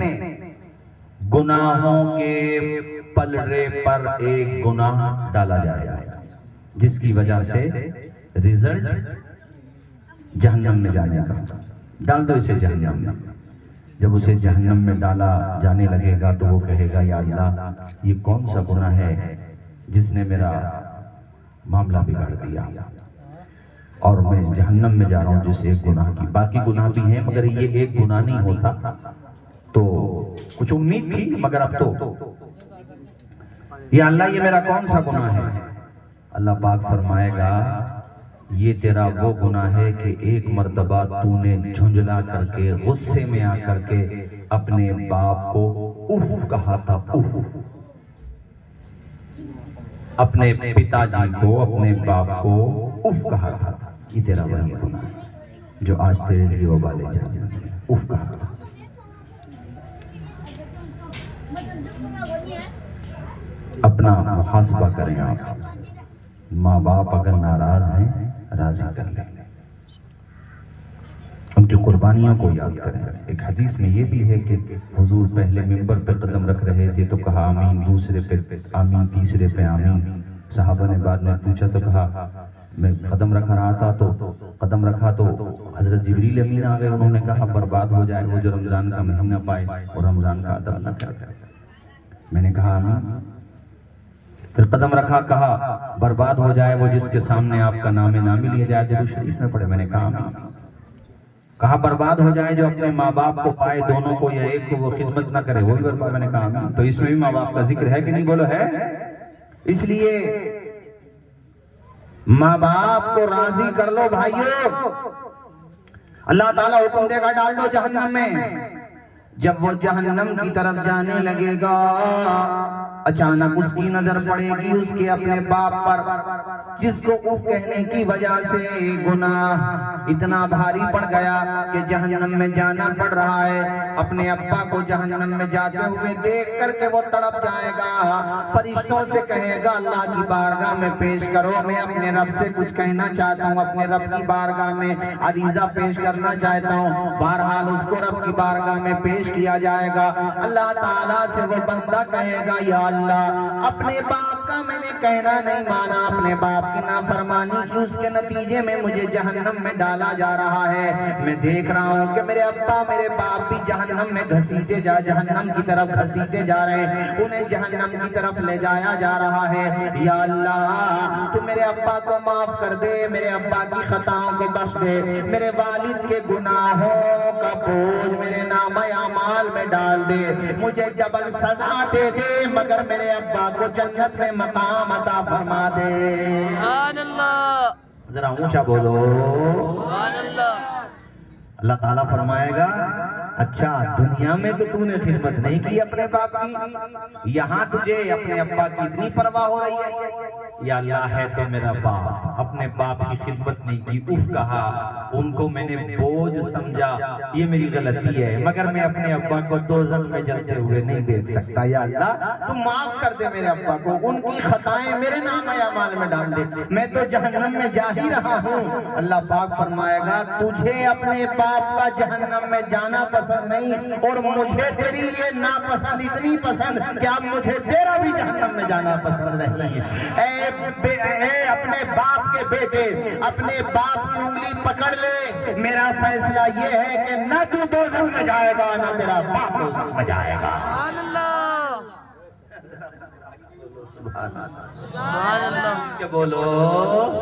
[SPEAKER 3] گناہوں کے پلڑے پر ایک گناہ ڈالا جائے گا جس کی وجہ سے رزلٹ جہنم میں جانے کا. ڈال دو اسے جہنم میں. جب اسے جہنم میں ڈالا جانے لگے گا تو وہ کہے گا یا اللہ یہ کون سا گناہ ہے جس نے میرا معاملہ بگاڑ دیا اور میں جہنم میں جا رہا ہوں جس ایک گناہ کی. باقی گناہ بھی ہیں مگر یہ ایک گناہ نہیں ہوتا. تو کچھ امید تھی مگر اب تو یا اللہ یہ میرا کون سا گناہ ہے. اللہ پاک فرمائے گا یہ تیرا وہ گناہ ہے کہ ایک مرتبہ تو نے جھنجلا کر کے غصے میں آ کر کے اپنے باپ کو اف کہا تھا. اف. اپنے پتا جی کو اپنے باپ کو اف کہا تھا. یہ تیرا وہی گناہ ہے جو آج تیرے لیے وبال جہنم ہے. اف کہا تھا. اپنا محاسبہ کریں آپ. ماں باپ اگر ناراض ہیں راضی کر لیں، ان کی قربانیوں کو یاد کریں. ایک حدیث میں یہ بھی ہے کہ حضور پہلے منبر پہ قدم رکھ رہے تھے تو کہا آمین، دوسرے پہ آمین، تیسرے پہ آمین. صحابہ نے بعد میں پوچھا تو کہا میں قدم رکھ رہا تھا تو قدم رکھا تو حضرت جبریل امین آ گئے. انہوں نے کہا برباد ہو جائے وہ جو رمضان کا مہینہ پائے اور رمضان کا ادب نہ کرے. میں نے کہا آمین. پھر قدم رکھا، کہا برباد ہو جائے وہ جس کے سامنے آپ کا نام نامی لیا جائے. درود شریف میں پڑھے. میں نے کہا آمین. کہا برباد ہو جائے جو اپنے ماں باپ کو پائے دونوں کو یا ایک کو وہ خدمت نہ کرے وہ بھی برباد. میں نے کہا آمین. تو اس میں بھی ماں باپ کا ذکر ہے کہ نہیں؟ بولو ہے. اس لیے ماں باپ کو راضی کر لو بھائیو. اللہ تعالیٰ حکم دے گا ڈال دو جہنم میں. جب وہ جہنم کی طرف جانے لگے گا اچانک اس کی نظر پڑے گی اس کے اپنے باپ پر جس کو اف کہنے کی وجہ سے گناہ اتنا بھاری پڑ گیا کہ جہنم میں جانا پڑ رہا ہے. اپنے ابا کو جہنم میں جاتے ہوئے دیکھ کر کے وہ تڑپ جائے گا, فرشتوں سے کہے گا اللہ کی بارگاہ میں پیش کرو, میں اپنے رب سے کچھ کہنا چاہتا ہوں, اپنے رب کی بارگاہ میں عریضہ پیش کرنا چاہتا ہوں. بہرحال اس کو رب کی بارگاہ میں پیش کیا جائے گا. اللہ تعالیٰ سے وہ بندہ کہے گا یا اللہ اپنے باپ کا میں نے کہنا نہیں مانا, اپنے باپ کی نافرمانی کی, اس کے نتیجے میں مجھے جہنم میں ڈالا جا رہا ہے. میں دیکھ رہا ہوں کہ میرے ابا میرے باپ بھی جہنم میں جہنم کی طرف گھسیٹے جا رہے ہیں, انہیں جہنم کی طرف لے جایا جا رہا ہے. یا اللہ تو میرے ابا کو معاف کر دے, میرے ابا کی خطاؤں کو بخش دے, میرے والد کے گناہوں کا بوجھ میرے نامہ اعمال میں ڈال دے, مجھے ڈبل سزا دے دے مگر میرے ابا کو جنت میں مقام عطا فرما دے.
[SPEAKER 2] سبحان اللہ,
[SPEAKER 3] ذرا اونچا بولو.
[SPEAKER 2] سبحان اللہ.
[SPEAKER 3] اللہ تعالیٰ فرمائے گا اچھا دنیا میں تو تو نے خدمت نہیں کی اپنے باپ کی, یہاں تجھے اپنے ابا کی اتنی پرواہ ہو رہی ہے. یا اللہ ہے تو میرا باپ, اپنے باپ کی خدمت نہیں کی, اف کہا, ان کو میں نے بوجھ سمجھا, یہ میری غلطی ہے, مگر میں اپنے ابا کو دوزخ میں جلتے ہوئے نہیں دیکھ سکتا. یا اللہ تو معاف کر دے میرے ابا کو, ان کی خطائیں میرے نامہ اعمال میں ڈال دے, میں تو جہنم میں جا ہی رہا ہوں. اللہ پاک فرمائے گا تجھے اپنے باپ کا جہنم میں جانا پسند نہیں, اور مجھے تیری یہ ناپسند اتنی پسند کہ اب مجھے تیرا بھی جہنم میں جانا پسند نہیں ہے. اے اپنے باپ کے بیٹے, اپنے باپ کی انگلی پکڑ لے, میرا فیصلہ یہ ہے کہ نہ تو دوزخ میں جائے گا نہ تیرا باپ دوزخ میں جائے گا.
[SPEAKER 2] سبحان اللہ, سبحان اللہ.
[SPEAKER 3] کیا بولو,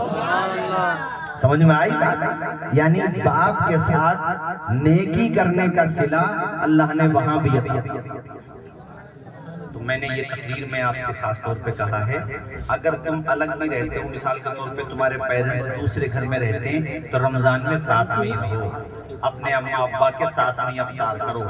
[SPEAKER 2] سبحان اللہ.
[SPEAKER 3] سمجھ میں آئی بات؟ یعنی باپ کے ساتھ نیکی کرنے کا صلہ اللہ نے وہاں بھی عطا کیا. تو میں نے یہ تقریر میں آپ سے خاص طور پہ کہا ہے, اگر تم الگ بھی رہتے ہو, مثال کے طور پہ تمہارے پیرنٹس دوسرے گھر میں رہتے ہیں, تو رمضان میں ساتھ میں ہی رہو, اپنے اماں ابا کے ساتھ میں افطار کرو,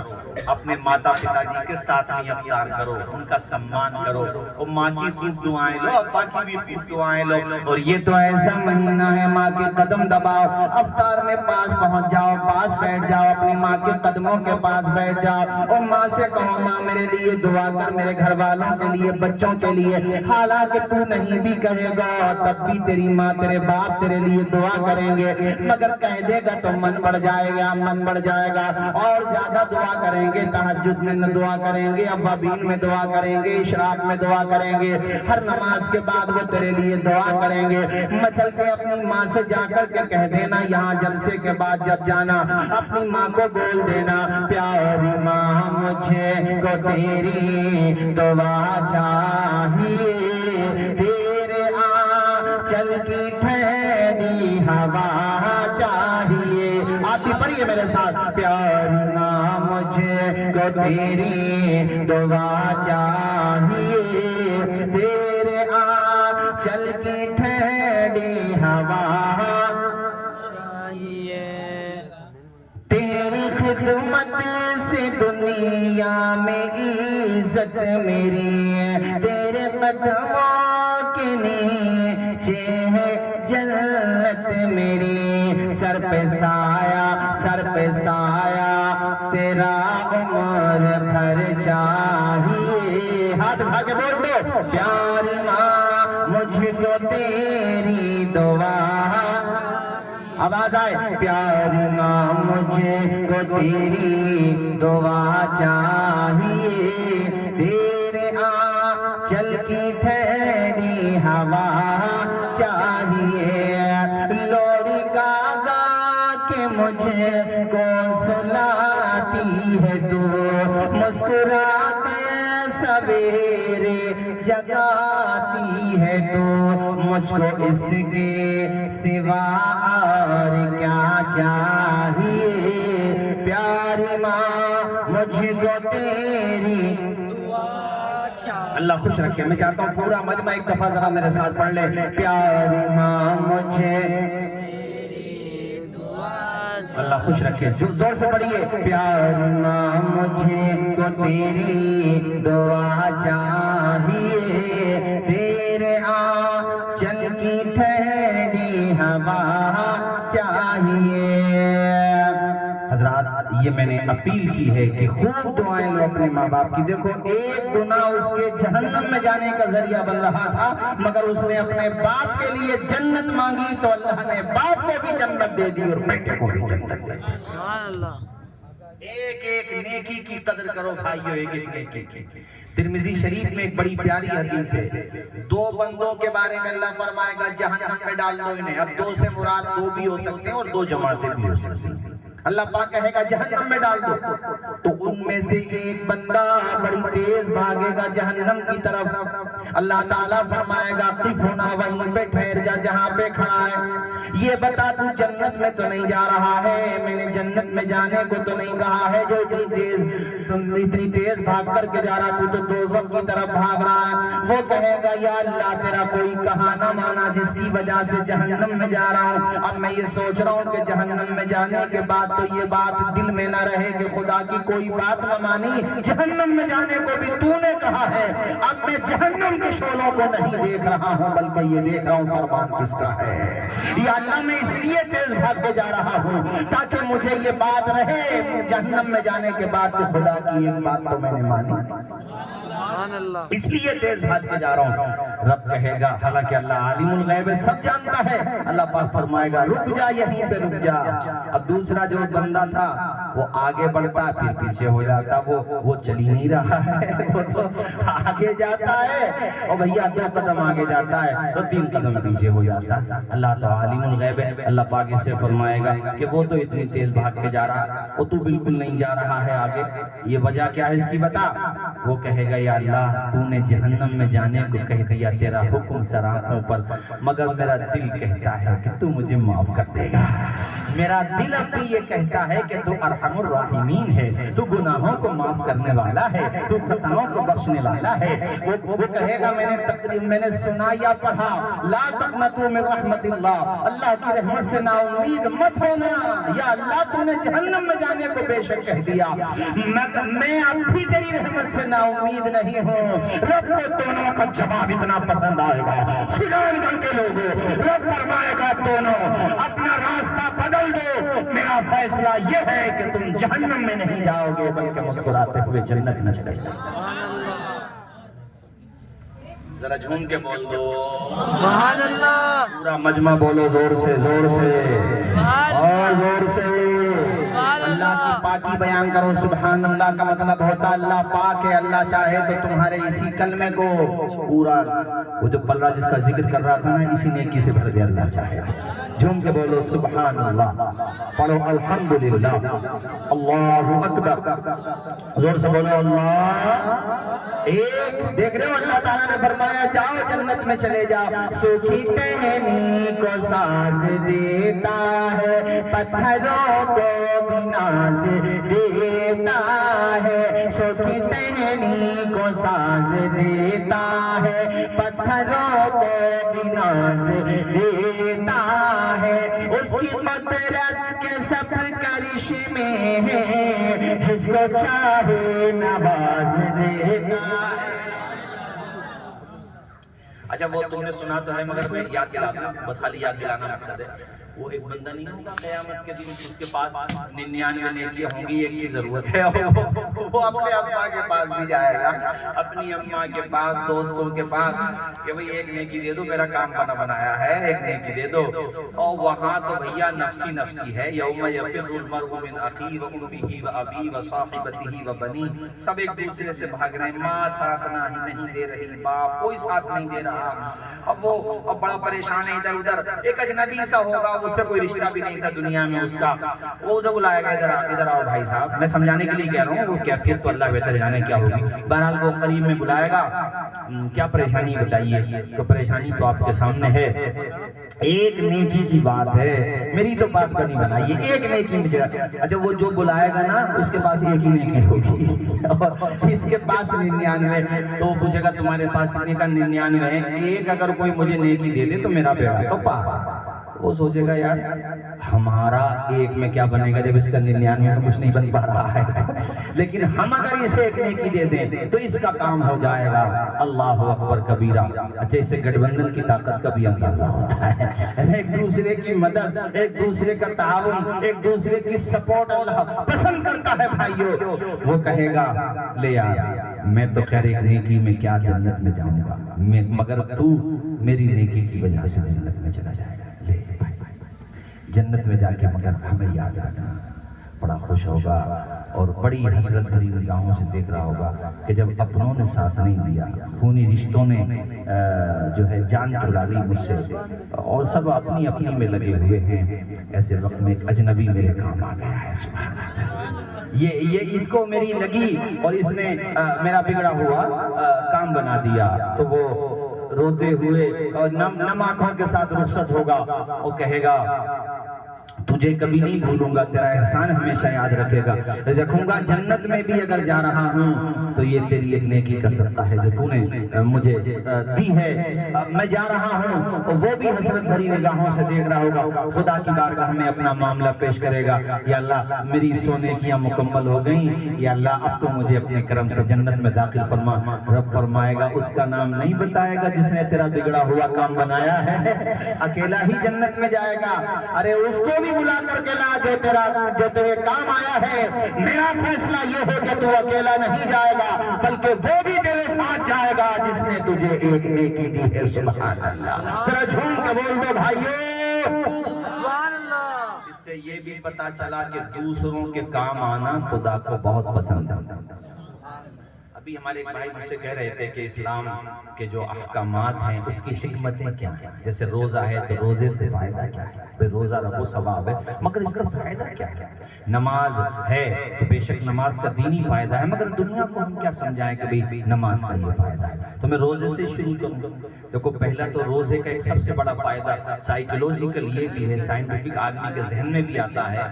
[SPEAKER 3] اپنے ماتا پتا جی کے ساتھ میں افطار کرو, ان کا سمان کرو, اور ماں کی خوب دعائیں لو, ابا کی بھی خوب دعائیں لو. اور یہ تو ایسا مہینہ ہے ماں کے قدم دباؤ, افطار میں پاس پہنچ جاؤ, پاس بیٹھ جاؤ, اپنی ماں کے قدموں کے پاس بیٹھ جاؤ, اور ماں سے کہو ماں میرے لیے دعا کر, میرے گھر والوں کے لیے, بچوں کے لیے. حالانکہ تو نہیں بھی کہے گا تب بھی تیری ماں تیرے باپ تیرے لیے دعا کریں گے, مگر کہہ دے گا تو من بڑھ جائے گا, من بڑھ جائے گا, اور زیادہ دعا کریں گے. تہجد میں دعا کریں گے, اوابین میں دعا کریں گے, اشراق میں دعا کریں گے, ہر نماز کے بعد وہ تیرے لیے دعا کریں گے. مچل کے اپنی ماں سے جا کر کے کہہ دینا, یہاں جلسے کے بعد جب جانا اپنی ماں کو بول دینا, پیاری ماں مجھے کو تیری دعا چاہیے, تیرے آنچل کی ٹھنڈی ہوا چاہیے. آپ بھی پڑھیے میرے ساتھ, پیاری ماں مجھے کو تیری دعا چاہیے, تیرے آنچل کی ٹھنڈی ہوا
[SPEAKER 2] چاہیے,
[SPEAKER 3] تیری خدمت سے دنیا میں عزت میری ہے, تیرے قدموں کے نیچے ہے جنت میری. سر پہ سایہ, سر پہ سایہ تیرا عمر بھر چاہیے. ہاتھ اٹھا کے بول دو, پیاری ماں مجھ کو تیری دعا, آواز آئے, پیاری ماں مجھے کو تیری دعا چاہیے, تیرے آنچل کی ٹھنڈی ہوا چاہیے. لوری گا کہ مجھے کو سلاتی ہے تو, مسکرا کے سویرے جگاتی ہے تو, مجھ کو اس کے سوا اور کیا چاہیے. پیاری ماں مجھ کو تیری, اللہ خوش رکھے. میں چاہتا ہوں پورا مجمع ایک دفعہ ذرا میرے ساتھ پڑھ لے, پیاری ماں مجھے
[SPEAKER 2] تیری دعا
[SPEAKER 3] اللہ خوش رکھے. زور سے پڑھیے. پیاری ماں مجھے کو تیری دعا چاہیے, تیرے آنچل کی ٹھنڈی ہوا چاہیے. حضرات یہ میں نے اپیل کی ہے کہ خوب دعائیں لو اپنے ماں باپ کی. دیکھو ایک گناہ اس کے جہنم میں جانے کا ذریعہ بن رہا تھا, مگر اس نے اپنے باپ کے لیے جنت مانگی تو اللہ نے باپ کو بھی جنت دے دی اور بیٹے کو بھی جنت دے دی.
[SPEAKER 2] سبحان اللہ.
[SPEAKER 3] ایک ایک نیکی کی قدر کرو بھائیو, ایک ایک نیکی کی. ترمذی شریف میں ایک بڑی پیاری حدیث ہے. دو بندوں کے بارے میں اللہ فرمائے گا جہنم میں ڈال دو انہیں. اب دو سے مراد دو بھی ہو سکتے ہیں اور دو جماعتیں بھی ہو سکتی ہیں. اللہ پاک کہے گا جہنم میں ڈال دو, تو ان میں سے ایک بندہ بڑی تیز بھاگے گا جہنم کی طرف. اللہ تعالیٰ فرمائے گا قف ہونا, وہیں پہ ٹھہر جا جہاں پہ کھڑا ہے. یہ بتا تو جنت میں تو نہیں جا رہا ہے, میں نے جنت میں جانے کو تو نہیں کہا ہے, جو اتنی تیز بھاگ کر کے جا رہا تو دوزخ کی طرف بھاگ رہا ہے. وہ کہے گا یا اللہ تیرا کوئی کہا نہ مانا جس کی وجہ سے جہنم میں جا رہا ہوں. اب میں یہ سوچ رہا ہوں کہ جہنم میں جانے کے بعد تو یہ بات دل میں نہ رہے کہ خدا کی کوئی بات نہ مانی, جہنم میں جانے کو بھی تو نے کہا ہے. اب میں جہنم کے شعلوں کو نہیں دیکھ رہا ہوں بلکہ یہ دیکھ رہا ہوں فرمان کس کا ہے. یا اللہ میں اس لیے تیز بھاگ کے جا رہا ہوں تاکہ مجھے یہ بات رہے جہنم میں جانے کے بعد کہ خدا کی ایک بات تو میں نے مانی,
[SPEAKER 2] سبحان اللہ.
[SPEAKER 3] اس لیے تیز بھاگ کے جا رہا ہوں. رب کہے گا, حالانکہ اللہ عالم الغیب ہے, سب جانتا ہے, اللہ پاک فرمائے گا رک جا یہیں پہ رک جا. اب دوسرا جو بندہ تھا وہ آگے بڑھتا پھر پیچھے ہو جاتا, وہ چل ہی نہیں رہا ہے, وہ تو آگے جاتا ہے اور بھیا 2 قدم آگے جاتا ہے تو 3 قدم پیچھے ہو جاتا. اللہ تو عالم الغیب ہے, اللہ پاک اس سے فرمائے گا کہ وہ تو اتنی تیز بھاگ کے جا رہا, وہ تو بالکل نہیں جا رہا ہے آگے, یہ وجہ کیا ہے اس کی بتا. وہ کہے گا یا اللہ تو نے جہنم میں جانے کو کہہ دیا, تیرا حکم سر آنکھوں پر, مگر میرا دل کہتا ہے کہ تو مجھے معاف کر دے گا. میرا دل اب بھی یہ کہتا ہے کہ تو ارحم الراحمین ہے, تو گناہوں کو معاف کرنے والا ہے, تو خطاؤں کو بخشنے والا ہے. وہ کہے گا میں نے سنا یا پڑھا لا تقنطوا من رحمت اللہ, اللہ کی رحمت سے نا امید مت ہونا. یا اللہ تو نے جہنم میں جانے کو بے شک کہہ دیا, میں اب بھی تیری رحمت سے نا امید نہیں ہوں. رب کو دونوں کا جواب اتنا پسند آئے گا. سنان گل کے لوگوں, رب فرمائے گا دونوں اپنا راستہ بدل دو, میرا فیصلہ یہ ہے کہ تم جہنم میں نہیں جاؤ گے بلکہ مسکراتے ہوئے جنت میں چلے جاؤ. ذرا جھوم کے بول دو
[SPEAKER 2] سبحان اللہ.
[SPEAKER 3] پورا مجمع بولو زور سے اور زور سے. اللہ کی پاکی بیان کرو. سبحان اللہ کا مطلب ہوتا اللہ پاک ہے, اللہ چاہے تو تمہارے اسی کلمے کو پورا, وہ جو پلہ جس کا ذکر کر رہا تھا نا, اسی نیکی سے بھر دے اللہ چاہے تو. جھوم کے بولو سبحان اللہ, پڑھو الحمدللہ, اللہ اکبر, زور سے بولو اللہ ایک. دیکھ رہے ہو اللہ تعالیٰ نے فرمایا جاؤ جنت میں چلے جاؤ. سوکھی ٹہنی کو ساز دیتا ہے, پتھروں کو بھی ناز دیتا ہے. سوکھی ٹہنی کو ساز دیتا ہے, پتھروں کو بھی ناز دیتا ہے. اس کی قدرت کے سب کرشمے ہیں, جس کو چاہے نواز دیتا ہے. اچھا وہ تم نے سنا تو ہے مگر میں یاد دلاتا, بس خالی یاد دلانا مقصد ہے. وہ ایک بندہ نہیں ہوگا قیامت کے دن اس کے پاس 99 نیکیاں ہوں گی, ایک کی ضرورت ہے, وہ اپنے ابا کے پاس بھی جائے گا, اپنی اماں کے پاس, دوستوں کے پاس, کہ بھئی ایک نیکی دے دو, میرا کام بنایا ہے, ایک نیکی دے دو. اور وہاں تو بھیا نفسی نفسی ہے. یوم یفر المرء من اخیہ و امہ و ابیہ و صاحبتہ و بنیہ, سب ایک دوسرے سے بھاگ رہے ہیں. ماں ساتھ نہیں دے رہی, باپ کوئی ساتھ نہیں دے رہا. اب وہ بڑا پریشان ہے ادھر ادھر. ایک اجنبی سا ہوگا, اس سے کوئی رشتہ بھی نہیں تھا دنیا میں اس کا, وہ اسے بلائے گا ادھر آؤ بھائی صاحب. میں سمجھانے کے لیے کہہ رہا ہوں, وہ کیفیت تو اللہ بہتر جانے کیا ہوگی. بہرحال وہ قریب میں بلائے گا, کیا پریشانی بتائیے. تو پریشانی تو آپ کے سامنے ہے, ایک نیکی کی بات ہے, میری تو بات بنی بنائیے, ایک نیکی مجھے. اچھا وہ جو بلائے گا نا اس کے پاس ایک ہی نیکی ہوگی اور اس کے پاس 99, تو وہ پوچھے گا تمہارے پاس کتنے کا 99 ہے, ایک اگر کوئی مجھے نیکی دے دے تو میرا بیڑا تو پار. وہ سوچے گا یار ہمارا ایک میں کیا بنے گا جب اس کا 99 میں کچھ نہیں بن پا رہا ہے لیکن ہم اگر اسے ایک نیکی دے دیں تو اس کا کام ہو جائے گا۔ اللہ اکبر کبیرہ۔ اچھا اس سے گٹھ بندھن کی طاقت کا بھی اندازہ ہوتا ہے، ایک دوسرے کی مدد، ایک دوسرے کا تعاون، ایک دوسرے کی سپورٹ اللہ پسند کرتا ہے بھائیو۔ وہ کہے گا لے یار میں تو خیر ایک نیکی میں کیا جنت میں جاؤں گا، مگر تو میری نیکی کی وجہ سے جنت میں چلا جائے گا، لے بھائی جنت میں جا کے مگر ہمیں یاد رکھنا۔ بڑا خوش ہوگا اور بڑی حسرت بھری نگاہوں سے دیکھ رہا ہوگا کہ جب اپنوں نے ساتھ نہیں دیا، خونی رشتوں نے جو ہے جان چرا لی مجھ سے اور سب اپنی اپنی میں لگے ہوئے ہیں، ایسے وقت میں ایک اجنبی میرے کام آ گیا ہے۔ سبحان اللہ، یہ اس کو میری لگی اور اس نے میرا بگڑا ہوا کام بنا دیا، تو وہ روتے ہوئے اور نم آنکھوں کے ساتھ رخصت ہوگا، وہ کہے گا تجھے کبھی نہیں بھولوں گا، تیرا احسان ہمیشہ یاد رکھے گا، رکھوں گا جنت میں بھی اگر جا رہا ہوں تو یہ تیری ایک نیکی کا صدقہ ہے جو تو نے مجھے دی ہے، میں جا رہا ہوں۔ وہ بھی حسرت بھری نگاہوں سے دیکھ رہا ہوگا، خدا کی بارگاہ میں اپنا معاملہ پیش کرے گا، یا اللہ میری 100 نیکیاں مکمل ہو گئیں، یا اللہ اب تو مجھے اپنے کرم سے جنت میں داخل فرما۔ رب فرمائے گا اس کا نام نہیں بتائے گا جس نے تیرا بگڑا ہوا کام بنایا ہے، اکیلا ہی جنت میں جائے گا۔ ارے اس کو بھی بلا کر کے لا جو تیرے کام آیا ہے، میرا فیصلہ یہ ہو کہ تو اکیلا نہیں جائے گا بلکہ وہ بھی تیرے ساتھ جائے گا جس نے تجھے ایک نیکی دی ہے۔ سبحان اللہ، ذرا جھوم کے بول دو بھائیو۔
[SPEAKER 2] سبحان اللہ۔
[SPEAKER 3] اس سے یہ بھی پتا چلا کہ دوسروں کے کام آنا خدا کو بہت پسند ہے۔ ابھی ہمارے ایک بھائی مجھ سے کہہ رہے تھے کہ اسلام کے جو احکامات ہیں اس کی حکمتیں کیا ہیں، جیسے روزہ ہے تو روزے سے فائدہ کیا ہے، بے روزہ رکھو ثواب ہے، مگر اس کا فائدہ کیا ہے؟ نماز ہے تو بے شک نماز کا دینی فائدہ ہے، مگر دنیا کو ہم کیا سمجھائیں کہ بھئی نماز کا یہ فائدہ ہے؟ تو میں روزے سے شروع کروں۔ دیکھو پہلا تو روزے کا ایک سب سے بڑا فائدہ سائیکولوجیکل یہ بھی ہے، سائنٹیفک آدمی کے ذہن میں بھی آتا ہے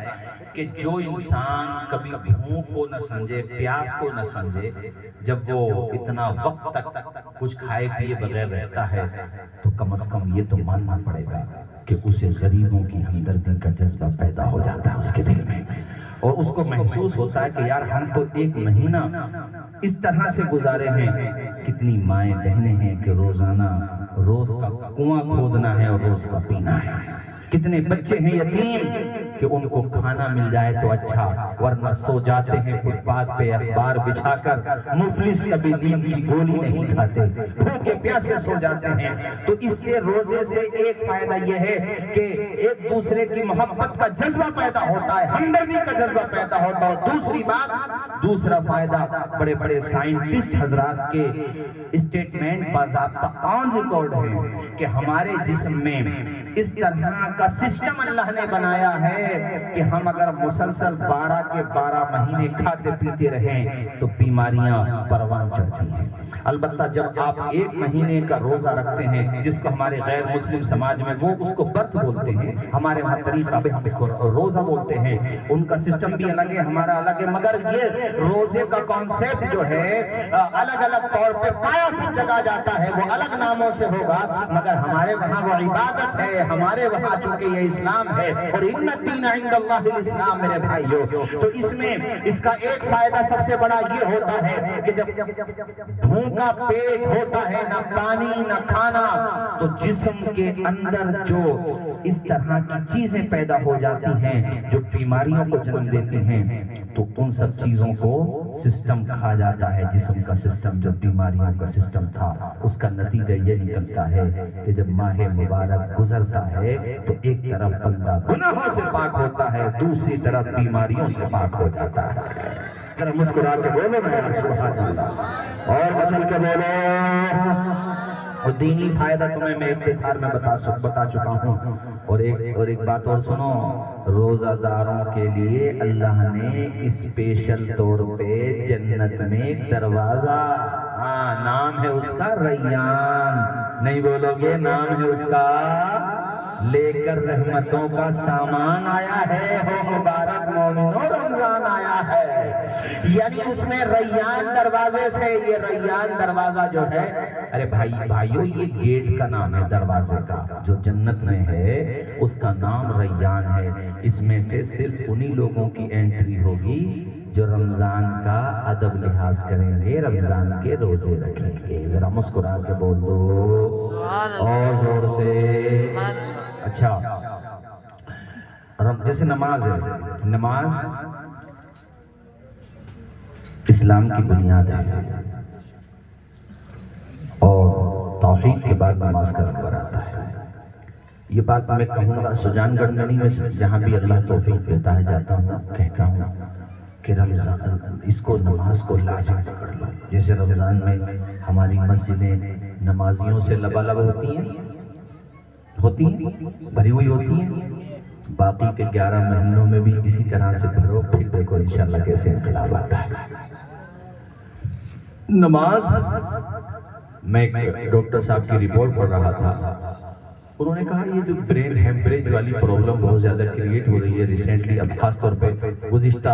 [SPEAKER 3] کہ جو انسان کبھی بھوک کو نہ سمجھے، پیاس کو نہ سمجھے، جب وہ اتنا وقت تک کچھ کھائے پیے بغیر رہتا ہے تو کم از کم یہ تو ماننا پڑے گا کہ اسے غریبوں کی ہمدردی کا جذبہ پیدا ہو جاتا ہے اس کے دل میں، اور اس کو محسوس ہوتا ہے کہ یار ہم تو ایک مہینہ اس طرح سے گزارے ہیں۔ کتنی مائیں بہنیں ہیں کہ روزانہ روز کا کنواں کھودنا ہے اور روز کا پینا ہے، کتنے بچے ہیں یتیم کہ ان کو کھانا مل جائے تو اچھا، ورنہ سو جاتے ہیں فٹ پاتھ پہ اخبار بچھا کر، مفلس کبھی نیند کی گولی نہیں کھاتے، بھوکے پیاسے سو جاتے ہیں۔ تو اس سے روزے سے ایک فائدہ یہ ہے کہ ایک دوسرے کی محبت کا جذبہ پیدا ہوتا ہے، ہمدردی کا جذبہ پیدا ہوتا ہے۔ دوسری بات، دوسرا فائدہ بڑے بڑے سائنٹسٹ حضرات کے اسٹیٹمنٹ باضابطہ آن ریکارڈ ہے کہ ہمارے جسم میں اس طرح کا سسٹم اللہ نے بنایا ہے کہ ہم اگر مسلسل 12 کے 12 مہینے کھاتے پیتے رہیں تو بیماریاں پروان چڑھتی ہیں۔ البتہ جب آپ ایک مہینے کا روزہ رکھتے ہیں، جس کو ہمارے غیر مسلم سماج میں وہ اس کو برت بولتے ہیں، ہمارے وہاں طریقہ بھی ہم اس کو روزہ بولتے ہیں، ان کا سسٹم بھی الگ ہے، ہمارا الگ ہے، مگر یہ روزے کا کانسیپٹ جو ہے الگ الگ طور پہ پایا سب جگہ جاتا ہے، وہ الگ ناموں سے ہوگا، مگر ہمارے وہاں وہ عبادت ہے، ہمارے وہاں چونکہ یہ اسلام ہے، اور ان الدین عند اللہ الاسلام میرے بھائیو۔ تو اس میں اس کا ایک فائدہ سب سے بڑا یہ ہوتا ہے کہ جب بھوکا پیٹ ہوتا ہے، نہ پانی نہ کھانا، تو جسم کے اندر جو اس طرح کی چیزیں پیدا ہو جاتی ہیں جو بیماریوں کو جنم دیتی ہیں، تو ان سب چیزوں کو سسٹم کھا جاتا ہے، جسم کا سسٹم جو بیماریوں کا سسٹم تھا۔ اس کا نتیجہ یہ نکلتا ہے کہ جب ماہ مبارک گزرتا ہے تو ایک طرف بندہ گناہوں سے پاک ہوتا ہے، دوسری طرف بیماریوں سے پاک ہو جاتا ہے۔ ذرا مسکرا کے بولو نا یار سبحان اللہ، اور مچل کے بولو۔ اور دینی فائدہ تمہیں میں اختصار میں بتا چکا ہوں۔ اور ایک بات اور سنو، روزہ داروں کے لیے اللہ نے اسپیشل طور پہ جنت میں ایک دروازہ، نام ہے اس کا ریان، نہیں بولو گے نام ہے اس کا، لے کر رحمتوں کا سامان آیا ہے، ہو مبارک مومنوں رمضان رمضان آیا ہے، یعنی اس میں ریان دروازے سے، یہ ریان دروازہ جو ہے، ارے بھائیو یہ گیٹ کا نام ہے دروازے کا، جو جنت میں ہے اس کا نام ریان ہے۔ اس میں سے صرف انہی لوگوں کی انٹری ہوگی جو رمضان کا ادب لحاظ کریں گے، رمضان کے روزے رکھیں گے۔ ذرا مسکرا کے بول دو اور زور سے۔ اچھا، جیسے نماز ہے، نماز اسلام کی بنیاد ہے، اور توحید کے بعد نماز کا نمبر آتا ہے۔ یہ بات میں کہوں گا سجان گڑھ میں نہیں، میں جہاں بھی اللہ توفیق دیتا ہے جاتا ہوں، کہتا ہوں کہ رمضان اس کو، نماز کو لازم پکڑ لو۔ جیسے رمضان میں ہماری مسجدیں نمازیوں سے لبالب ہوتی ہیں، بھری ہوئی ہوتی ہیں، باقی کے 11 مہینوں میں بھی اسی طرح سے بھرو، پھر دیکھو انشاءاللہ کیسے انقلاب آتا ہے۔ نماز، میں ایک ڈاکٹر صاحب کی رپورٹ پڑھ رہا تھا، انہوں نے کہا یہ جو برین ہیمریج والی پرابلم بہت زیادہ کریٹ ہو رہی ہے ریسنٹلی، اب خاص طور پہ گزشتہ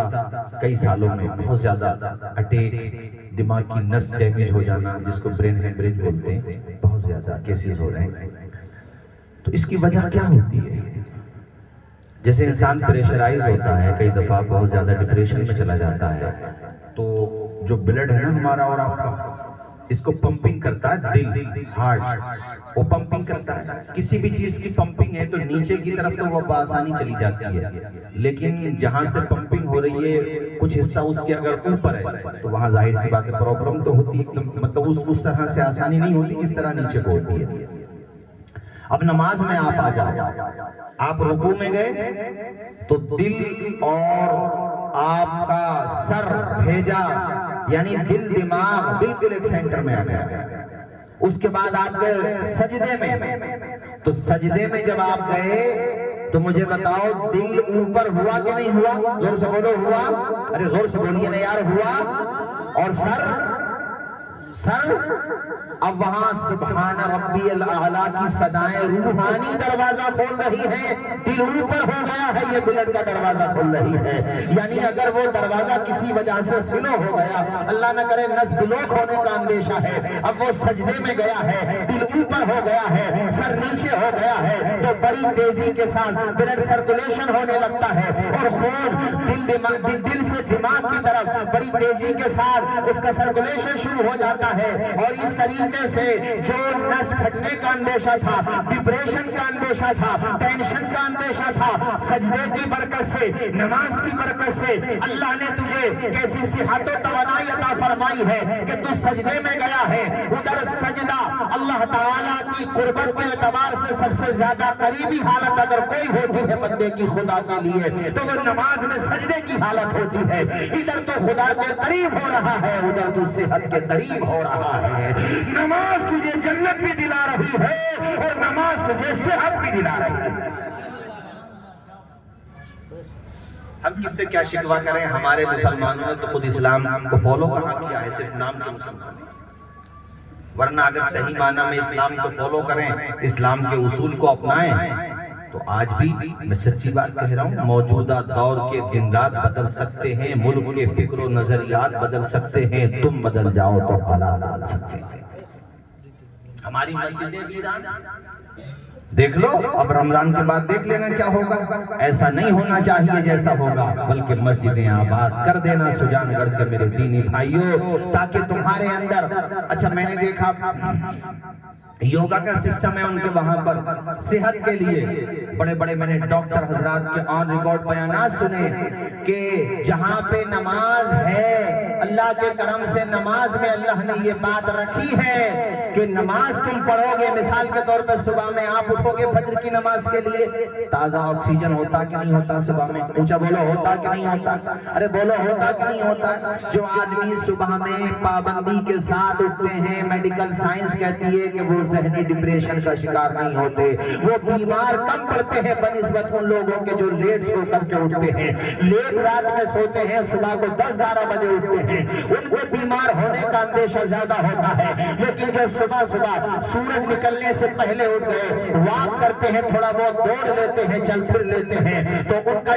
[SPEAKER 3] کئی سالوں میں بہت زیادہ اٹیک، دماغ کی نس ڈیمیج ہو جانا جس کو برین ہیمریج بولتے ہیں، بہت زیادہ کیسز ہو رہے ہیں۔ تو اس کی وجہ کیا ہوتی ہے؟ جیسے انسان پریشرائز ہوتا ہے، کئی دفعہ بہت زیادہ ڈپریشن میں چلا جاتا ہے، تو جو بلڈ ہے نا ہمارا اور آپ کا، اس کو پمپنگ کرتا ہے دل، ہارٹ، وہ پمپنگ کرتا ہے۔ کسی بھی چیز کی پمپنگ ہے تو نیچے کی طرف تو وہ بآسانی چلی جاتی ہے، لیکن جہاں سے پمپنگ ہو رہی ہے کچھ حصہ اس کے اگر اوپر ہے تو وہاں ظاہر سی بات ہے پرابلم تو ہوتی ہے، مطلب اس طرح سے آسانی نہیں ہوتی جس طرح نیچے کو ہوتی ہے۔ اب نماز میں آپ آ جاؤ، آپ رکوع میں گئے تو دل اور آپ کا سر بھیجا، یعنی دل دماغ بالکل ایک سینٹر میں آ گیا۔ اس کے بعد آپ گئے سجدے میں، تو سجدے میں جب آپ گئے تو مجھے بتاؤ دل اوپر ہوا کہ نہیں ہوا؟ زور سے بولو، ہوا؟ ارے زور سے بولیے نا یار، ہوا؟ اور سر اب وہاں سبحان ربی الاعلیٰ کی صدائیں روحانی دروازہ کھول رہی ہے، دل اوپر ہو گیا ہے، یہ بلڈ کا دروازہ کھول رہی ہے۔ یعنی اگر وہ دروازہ کسی وجہ سے سلو ہو گیا، اللہ نہ کرے نس بلوک ہونے کا اندیشہ ہے، اب وہ سجدے میں گیا ہے، دل اوپر ہو گیا ہے، سر نیچے ہو گیا ہے، تو بڑی تیزی کے ساتھ بلڈ سرکولیشن ہونے لگتا ہے، اور خون دل سے دماغ کی طرف بڑی تیزی کے ساتھ اس کا سرکولیشن شروع ہو جاتا ہے، اور اس طریقے سے جو نس پھٹنے کا اندیشہ تھا، ڈپریشن کا اندیشہ تھا، ٹینشن کا اندیشہ تھا، سجدے کی برکت سے، نماز کی برکت سے اللہ نے تجھے کیسی صحت و توانائی عطا فرمائی ہے کہ تو سجدے میں گیا ہے۔ ادھر سجدہ اللہ تعالیٰ کی قربت کے اعتبار سے سب سے زیادہ قریبی حالت اگر کوئی ہوتی ہے بندے کی خدا کے لیے تو وہ نماز میں سجدے کی حالت ہوتی ہے۔ ادھر تو خدا کے قریب ہو رہا ہے، ادھر تو صحت کے قریب ہو رہا ہے۔ نماز تجھے جنت بھی دلا رہی ہے اور نماز تجھے صحت بھی دلا رہی ہے۔ ہم کس سے کیا شکوہ کریں؟ ہمارے مسلمانوں نے تو خود اسلام کو فالو کہاں کیا ہے، صرف نام کے مسلمان، ورنہ اگر صحیح معنی میں اسلام کو فالو کریں، اسلام کے اصول کو اپنائیں تو آج بھی میں سچی بات کہہ رہا ہوں، موجودہ دور کے دن رات بدل سکتے ہیں، ملک کے فکر و نظریات بدل سکتے ہیں، تم بدل جاؤ تو حالات بدل سکتے ہیں۔ ہماری مسجدیں ویران دیکھ لو، اب رمضان کے بعد دیکھ لینا کیا ہوگا۔ ایسا نہیں ہونا چاہیے جیسا ہوگا، بلکہ مسجدیں آباد کر دینا سجان گڑھ کے میرے دینی بھائیوں، تاکہ تمہارے اندر، اچھا میں نے دیکھا یوگا کا سسٹم ہے ان کے وہاں پر صحت کے لیے، بڑے بڑے میں نے ڈاکٹر حضرات کے آن ریکارڈ بیانات سنے کہ جہاں پہ نماز ہے، اللہ کے کرم سے نماز میں اللہ نے یہ بات رکھی ہے کہ نماز تم پڑھو گے، مثال کے طور پہ صبح میں آپ اٹھو گے فجر کی نماز کے لیے، تازہ آکسیجن ہوتا کہ نہیں ہوتا صبح میں؟ اونچا بولو، ہوتا کہ نہیں ہوتا؟ ارے بولو، ہوتا کہ نہیں ہوتا؟ جو آدمی صبح میں پابندی کے ساتھ اٹھتے ہیں، میڈیکل سائنس کہتی ہے کہ وہ ذہنی ڈپریشن کا شکار نہیں ہوتے، وہ بیمار کم پڑتے ہیں بنسبت ان لوگوں کے جو لیٹ سو کر کے اٹھتے ہیں، لیٹ رات میں سوتے ہیں، صبح کو 10-11 بجے اٹھتے ہیں، ان کو بیمار ہونے کا اندیشہ زیادہ ہوتا ہے۔ لیکن جو صبح سورج نکلنے سے پہلے اٹھ گئے، واک کرتے ہیں، تھوڑا بہت دوڑ لیتے ہیں، چل پھر لیتے ہیں، تو ان کا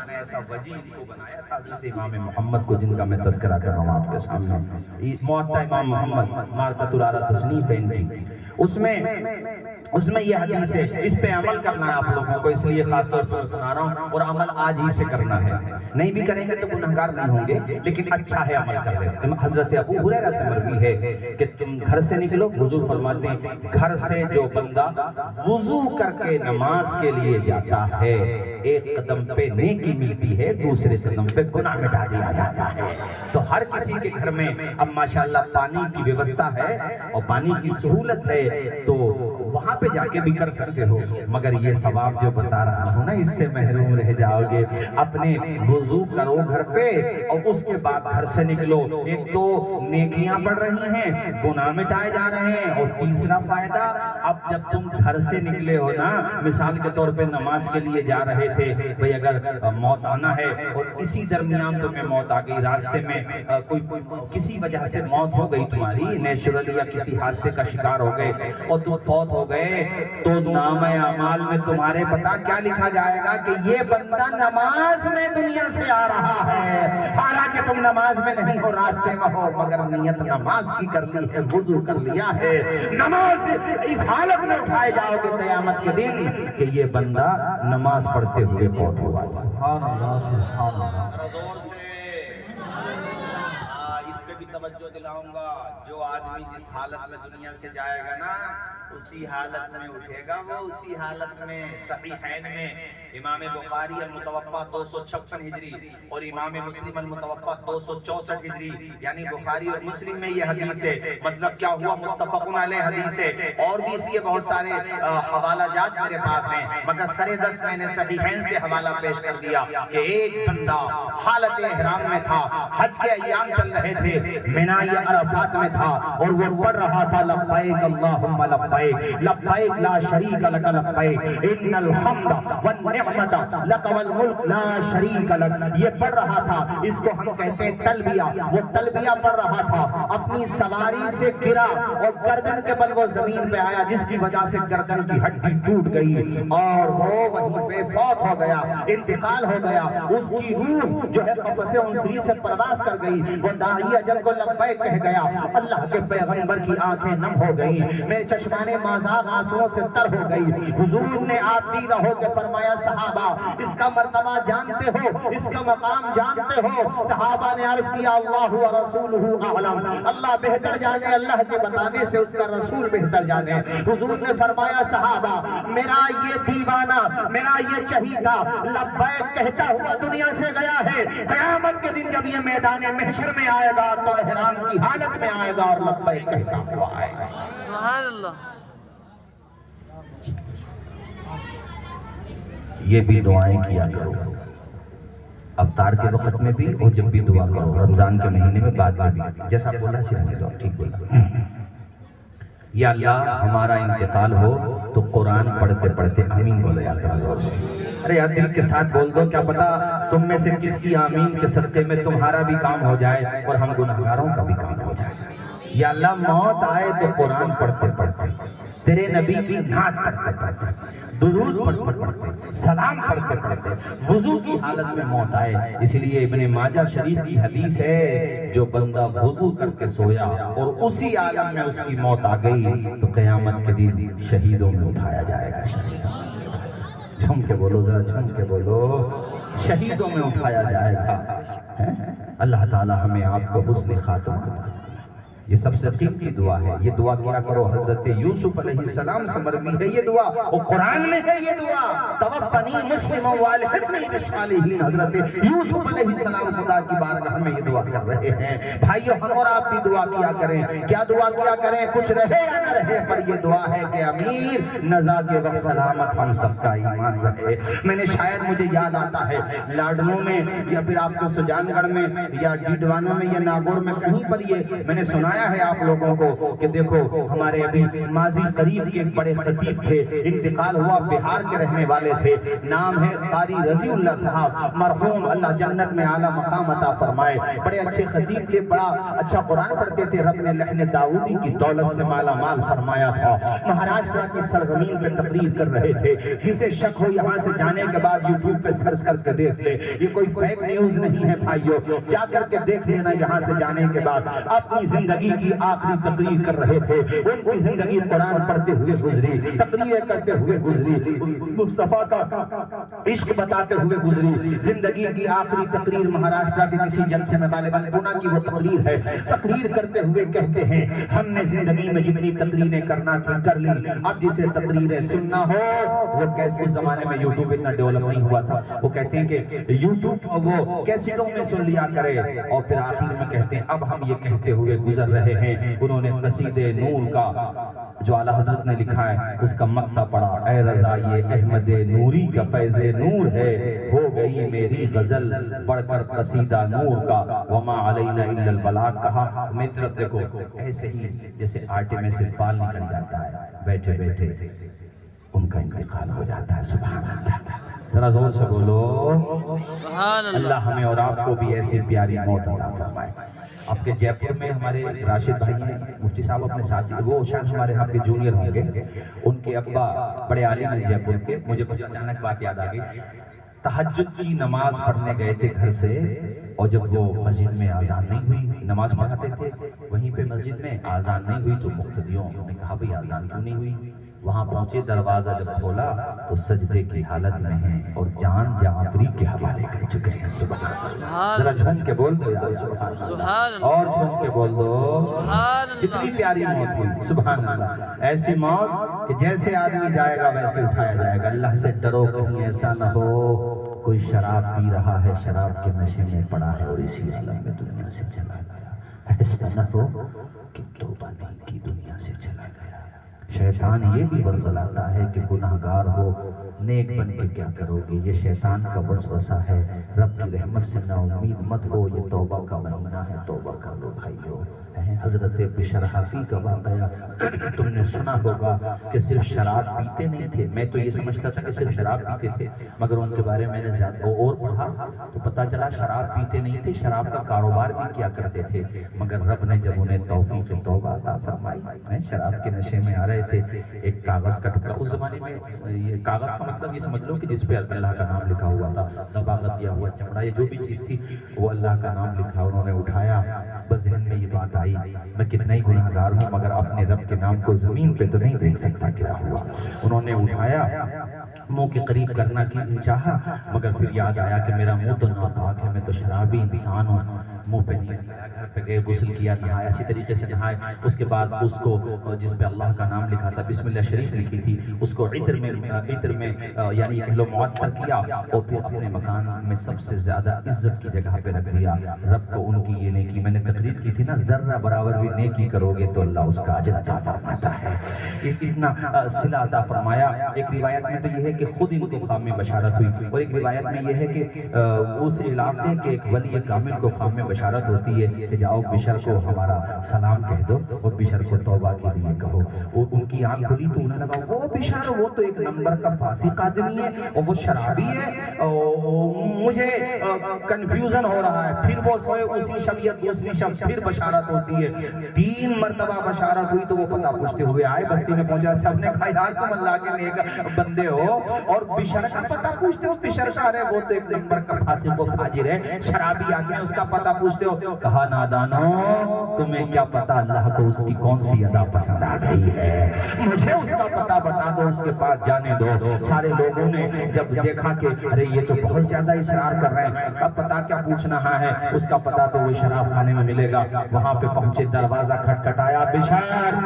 [SPEAKER 4] اللہ نے ایسا وجیہ ان کو بنایا تھا حضرت امام محمد کو، جن کا میں تذکرہ کر رہا ہوں آپ کے سامنے۔ موطا امام محمد مارکۃ الآراء تصنیف ہے ان کی، اس میں یہ حدیث ہے، اس پہ عمل کرنا ہے آپ لوگوں کو، اس لیے خاص طور پر سنا رہا ہوں، اور عمل آج ہی سے کرنا ہے، نہیں بھی کریں گے تو گنہگار نہیں ہوں گے، لیکن اچھا ہے عمل کر لیں۔ حضرت ابو ہریرہ سے مروی ہے کہ تم گھر سے نکلو، حضور فرماتے ہیں گھر سے جو بندہ وضو کر کے نماز کے لیے جاتا ہے، ایک قدم پہ نیکی ملتی ہے، دوسرے قدم پہ گناہ مٹا دیا جاتا ہے۔ تو ہر کسی کے گھر میں اب ماشاءاللہ پانی کی ویوستھا ہے اور پانی کی سہولت ہے، تو وہاں پہ جا کے بھی کر سکتے ہو، مگر یہ ثواب جو بتا رہا ہوں نا، اس سے محروم رہ جاؤ گے۔ اپنے وضو کرو گھر پہ اور اس کے بعد گھر سے نکلو، ایک تو نیکیاں بڑھ رہی ہیں، گناہ مٹائے جا رہے ہیں، اور تیسرا فائدہ، اب جب تم گھر سے نکلے ہو نا، مثال کے طور پہ نماز کے لیے جا رہے تھے بھئی، اگر موت آنا ہے اور اسی درمیان تمہیں موت آ گئی، راستے میں کوئی کسی وجہ سے موت ہو گئی تمہاری نیچرلی، یا کسی حادثے کا شکار ہو گئے اور تم فوت ہو گئے، تو نامہ اعمال میں تمہارے پتہ کیا لکھا جائے گا کہ یہ بندہ نماز میں دنیا سے آ رہا ہے، حالانکہ تم نماز میں نہیں ہو، راستے میں ہو، مگر نیت نماز کی کر لی ہے، وضو کر لیا ہے، نماز اس حالت میں اٹھائے جاؤ گے قیامت کے دن کہ یہ بندہ نماز پڑھتے ہوئے فوت ہوا۔
[SPEAKER 5] سبحان اللہ، سبحان اللہ۔
[SPEAKER 4] زور سے اس پہ بھی توجہ دلاؤں گا، جو آدمی جس حالت میں دنیا سے جائے گا نا، اسی حالت میں اٹھے گا وہ، اسی حالت میں۔ صحیحین میں امام بخاری المتوفا 256 ہجری اور امام مسلم المتوفا 264 ہجری، یعنی بخاری اور مسلم میں یہ حدیث ہے، مطلب کیا ہوا، متفقن علیہ حدیث ہے، اور بھی اس لیے بہت سارے حوالہ جات میرے پاس ہیں، مگر سرے دست میں نے صحیحین سے حوالہ پیش کر دیا کہ ایک بندہ حالت احرام میں تھا، حج کے ایام چل رہے تھے، منائی عرفات میں تھا، اور وہ پڑھ رہا تھا لبیک اللہم لبیک لبیک لا شریک لک لبیک ان الحمد والنعمت لک والملک لا شریک لک، یہ پڑھ رہا تھا، اس کو ہم کہتے ہیں تلبیہ، وہ تلبیہ پڑھ رہا تھا، اپنی سواری سے گرا اور گردن کے بل وہ زمین پہ آیا، جس کی وجہ سے گردن کی ہڈی ٹوٹ گئی اور وہ وہیں پہ فوت ہو گیا، انتقال ہو گیا، اس کی روح جو ہے قفص عنصری سے پرواز کر گئی، وہ داعی اجل کو لبیک کہہ گیا، اللہ کے پیغمبر کی آنکھیں نم ہو گئی، میرے چشمان مازاغ آنسوؤں سے تر ہو گئی، حضور نے آپ دیدہ ہو کے فرمایا صحابہ اس کا مرتبہ جانتے ہو، اس کا مقام جانتے ہو؟ صحابہ نے عرض کیا اللہ و رسولہ اعلم، اللہ بہتر جانے، اللہ کے بتانے سے اس کا رسول بہتر جانے۔ حضور نے فرمایا صحابہ میرا یہ دیوانہ، میرا یہ چہیتا لبیک کہتا ہوا دنیا سے گیا ہے، قیامت کے دن جب یہ میدان محشر میں آئے گا تو احرام کی حالت میں آئے گا اور لبیک کہتا ہوا آئے گا۔
[SPEAKER 2] سبحان اللہ۔
[SPEAKER 1] یہ بھی دعائیں کیا کرو، افطار کے وقت میں بھی اور جب بھی دعا کرو، رمضان کے مہینے میں بعد میں بھی، جیسا بولا سیدھے دعا، ٹھیک بولا۔ یا اللہ ہمارا انتقال ہو تو قرآن پڑھتے پڑھتے آمین بولو یا ذرا زور سے، ارے یار دل کے ساتھ بول دو، کیا پتا تم میں سے کس کی آمین کے صدقے میں تمہارا بھی کام ہو جائے اور ہم گناہگاروں کا بھی کام ہو جائے۔ یا اللہ موت آئے تو قرآن پڑھتے پڑھتے، تیرے نبی کی نعت پڑھتے پڑھتے، درود پڑھتے پڑھتے، سلام پڑھتے پڑھتے وضو کی حالت میں موت آئے۔ اس لیے ابن ماجہ شریف کی حدیث ہے جو بندہ وضو کر کے سویا اور اسی عالم میں اس کی موت آ گئی تو قیامت کے دن شہیدوں میں اٹھایا جائے گا۔ شہیدوں، جھوم کے بولو ذرا، جھوم کے بولو، شہیدوں میں اٹھایا جائے گا۔ اللہ تعالی ہمیں آپ کو حسن خاتمہ عطا فرمائے۔ یہ سب سے قیمتی دعا ہے، یہ دعا کیا کرو، حضرت یوسف علیہ السلام سے مروی ہے یہ دعا، اور قرآن میں ہے یہ دعا، توفنی مسلما والحقنی بالصالحین۔ حضرت یوسف علیہ السلام خدا کی بارگاہ میں یہ دعا کر رہے ہیں۔ بھائیو ہم اور آپ بھی دعا کیا کریں، کیا دعا کیا کریں، کچھ رہے یا نہ رہے، پر یہ دعا ہے کہ امیر نزا کے وقت سلامت ہم سب کا ایمان رہے۔ میں نے شاید مجھے یاد آتا ہے لاڈنوں میں یا پھر آپ کے سجان گڑھ میں یا ڈیڈوانا میں یا ناگور میں کہیں پر یہ میں نے سنایا
[SPEAKER 3] سنایا ہے آپ لوگوں کو کہ دیکھو ہمارے ابھی ماضی قریب کے ایک بڑے خطیب تھے، انتقال ہوا، بہار کے رہنے والے تھے، نام ہے قاری رضی اللہ صاحب، مرحوم، اللہ جنت میں اعلیٰ مقام عطا فرمائے، بڑے اچھے خطیب تھے، بڑا اچھا قرآن پڑھتے تھے، رب نے لحن داؤدی کی دولت سے مالا مال فرمایا تھا، مہاراشٹر کی سرزمین پہ تقریر کر رہے تھے، جسے شک ہو یہاں سے جانے کے بعد یوٹیوب پہ سرچ کر کے دیکھ لے، یہ کوئی فیک نیوز نہیں ہے بھائیو، جا کر کے دیکھ لینا یہاں سے جانے کے بعد، اپنی زندگی کی آخری تقریر کر رہے تھے، ان کی زندگی قرآن پڑھتے ہوئے گزری، تقریر کرتے ہوئے گزری، مصطفیٰ کا عشق بتاتے ہوئے گزری، زندگی کی آخری تقریر مہاراشٹر کے کسی جلسے میں، غالباً پونا کی وہ تقریر ہے، تقریر کرتے ہوئے کہتے ہیں ہم نے زندگی میں جتنی تقریریں کرنا تھی کر لی، اب جسے تقریریں سننا ہو وہ کیسے، اس زمانے میں یوٹیوب اتنا ڈیولپ نہیں ہوا تھا، وہ کہتے ہیں کہ یوٹیوب وہ کیسٹوں میں سن لیا کرے، اور پھر آخر میں کہتے ہیں اب ہم یہ کہتے ہوئے گزر رہے ہیں، انہوں نے قصید نور کا جو اعلیٰ حضرت نے لکھا ہے اس کا مقطع پڑھا، اے رضا یہ احمد نوری کا فیض نور ہے، ہو گئی میری غزل بڑھ کر قصیدہ نور کا، وما علینا الا البلاغ کہا، میری طرف دیکھو، ایسے ہی جیسے آٹے میں سے بال نکل جاتا ہے، بیٹھے بیٹھے ان کا انتقال ہو جاتا ہے، سبحان اللہ، ذرا زور سے بولو
[SPEAKER 2] سبحان اللہ۔
[SPEAKER 3] اللہ ہمیں اور آپ کو بھی ایسی پیاری موت عطا فرمائے۔ آپ کے جے پور میں ہمارے راشد بھائی ہیں، مفتی صاحب اپنے ساتھی، وہ شاید ہمارے ہاں کے جونیئر ہوں گے، ان کے ابا بڑے عالم ہیں جے پور کے، مجھے بس اچانک بات یاد آ گئی، تہجد کی نماز پڑھنے گئے تھے گھر سے، اور جب وہ مسجد میں آذان نہیں ہوئی، نماز پڑھاتے تھے وہیں پہ مسجد میں، آذان نہیں ہوئی تو مقتدیوں نے کہا بھئی آذان کیوں نہیں ہوئی، وہاں پہنچے، دروازہ جب کھولا تو سجدے کی حالت میں ہیں اور جان جعفری کے حوالے کر چکے ہیں، سبحان اللہ، ذرا جھوم کے بول دو یار سبحان اللہ، اور جھوم کے بول دو، کتنی پیاری موت ہوئی، سبحان اللہ، ایسی موت کہ جیسے آدمی جائے گا ویسے اٹھایا جائے گا، اللہ سے ڈرو کہیں ایسا نہ ہو کوئی شراب پی رہا ہے، شراب کے نشے میں پڑا ہے اور اسی عالم میں دنیا سے چلا گیا، ایسا نہ ہو کہ توبہ نہیں کی دنیا سے چلا گیا۔ شیطان یہ بھی ورغلاتا ہے کہ گناہگار ہو نیک بن کے کیا کرو گے، یہ شیطان کا وسوسہ ہے، رب کی رحمت سے نا امید مت ہو، یہ توبہ کا مہینہ ہے، توبہ کر لو بھائیو۔ حضرت بشر حافی کا واقعہ تم نے سنا ہوگا کہ صرف شراب پیتے نہیں تھے، میں تو یہ سمجھتا تھا کہ صرف شراب پیتے تھے، مگر ان کے بارے میں نے زیادہ اور پڑھا تو پتہ چلا شراب پیتے نہیں تھے، شراب کا کاروبار بھی کیا کرتے تھے، مگر رب نے جب انہیں توفیق توبہ عطا فرمائی، شراب کے نشے میں آ رہے تھے، ایک کاغذ کا ٹکڑا، اس زمانے میں یہ کاغذ کا مطلب یہ سمجھ لو کہ جس پہ اللہ کا نام لکھا ہوا تھا، دباغت دیا ہوا چمڑا، یہ جو بھی چیز تھی وہ اللہ کا نام لکھا، انہوں نے اٹھایا، بس ذہن میں یہ بات آئی میں کتنا ہی گناہگار ہوں مگر اپنے رب کے نام کو زمین پہ تو نہیں دیکھ سکتا گرا ہوا، انہوں نے اٹھایا، منہ کے قریب کرنا کی چاہا، مگر پھر یاد آیا کہ میرا منہ تو ناپاک ہے، میں تو شرابی انسان ہوں، منہ پہ نہیں لگایا، گھر پہ گئے، غسل کیا، نہایا، اچھی طریقے سے نہائے، اس کے بعد اس کو جس پہ اللہ کا نام لکھا تھا، بسم اللہ شریف لکھی تھی، اس کو عطر میں یعنی کہ لو معطر کیا، اور پھر اپنے مکان میں سب سے زیادہ عزت کی جگہ پہ رکھ دیا، رب کو ان کی یہ نیکی، میں نے تقریر کی تھی نا، ذرہ برابر بھی نیکی کرو گے تو اللہ اس کا اجر عطا فرماتا ہے، اتنا صلہ عطا فرمایا۔ ایک روایت میں تو یہ ہے کہ خود ان کو خواب میں بشارت ہوئی، اور ایک روایت میں یہ ہے کہ اس علاقے کے ایک ولی کامل کو خواب میں بشارت ہوتی ہے کہ جاؤ بشر کو ہمارا سلام کہہ دو اور بشر کو توبہ کے لیے کہو، ان کی آنکھ کھلی تو انہیں لگا وہ بشر، وہ تو ایک نمبر کا فاسق آدمی ہے اور وہ شرابی ہے، مجھے کنفیوژن ہو رہا ہے، پھر وہ سوئے اسی شب یا دوسری شب پھر بشارت ہوتی ہے، 3 مرتبہ بشارت ہوئی تو وہ پتہ پوچھتے ہوئے آئے، بستی میں پہنچا، سب نے کہا یار تم اللہ کے نیک بندے ہو اور بشر کا پتہ پوچھتے ہو، بشر کا ارے وہ تو ایک نمبر کا فاسق و فاجر ہے، شرابی آدمی، اس کا پتہ پوچھتے ہو، کہا نادانو تمہیں کیا پتہ اللہ کو اس کی کون سی ادا پسند آ گئی ہے، مجھے اس کا پتہ بتا دو، اس کے پاس جانے دو۔ سارے لوگوں نے جب دیکھا کہ ارے یہ تو بہت زیادہ اصرار کر رہے ہیں، کب پتہ کیا پوچھنا ہے، اس کا پتہ تو وہ شراب خانے میں ملے گا، وہاں پہ پہنچے، دروازہ کھٹکھٹایا، بشر،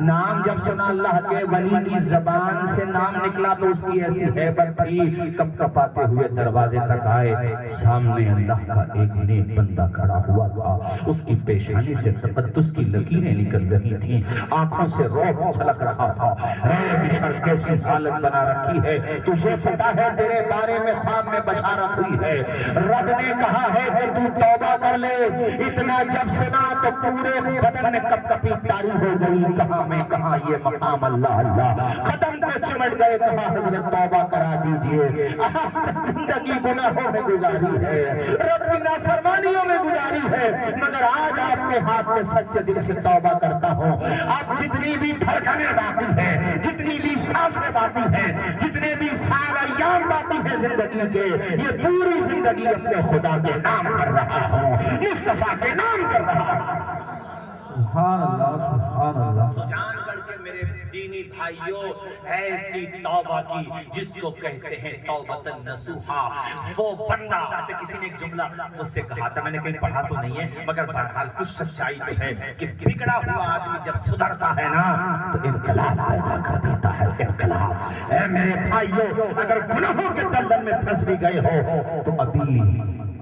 [SPEAKER 3] نام جب سنا اللہ کے ولی کی زبان سے نام نکلا تو اس کی ایسی ہیبت تھی، کپ کپاتے ہوئے دروازے تک آئے، سامنے اللہ کا ایک نیک بندہ کھڑا ہوا تھا، اس کی پیشانی سے تقدس کی لکیریں نکل رہی تھیں، آنکھوں سے روب خوف چھلک رہا تھا۔ اے بشر کیسی حالت بنا رکھی ہے، تجھے پتا ہے تیرے بارے میں خواب میں بشارت ہوئی ہے، رب نے کہا ہے کہ تو توبہ کر لے۔ اتنا جب سنا تو پورے بدن میں کپ کپی تاری ہو گئی، کہاں میں کہاں یہ مقام اللہ اللہ، قدم کو چمٹ گئے، کہا حضرت توبہ کرا دیجئے۔ آج تک زندگی گناہوں میں گزاری ہے، رب کی نافرمانیوں میں گزاری ہے، مگر آج آپ کے ہاتھ میں سچے دل سے توبہ کرتا ہوں۔ اب جتنی بھی دھڑکنیں باقی ہیں، جتنی بھی سانسیں باقی ہیں، جتنے بھی سال ایام باقی ہیں زندگی کے، یہ پوری زندگی اپنے خدا کے نام کر رہا ہوں، مصطفیٰ کے نام کر رہا ہوں۔
[SPEAKER 5] سبحان اللہ سبحان اللہ۔
[SPEAKER 4] جان گڑھ کے میرے دینی بھائیوں، ایسی توبہ کی جس کو کہتے ہیں توبۃ نصوحا، وہ بندہ۔ اچھا کسی نے ایک جملہ مجھ سے کہا تھا، میں نے کہیں پڑھا تو نہیں ہے مگر بہرحال کچھ سچائی تو ہے کہ بگڑا ہوا آدمی جب سدھرتا ہے نا تو انقلاب پیدا کر دیتا ہے، انقلاب۔ اے میرے بھائیوں، اگر گناہوں کے دلدل میں پھنس بھی گئے ہو تو ابھی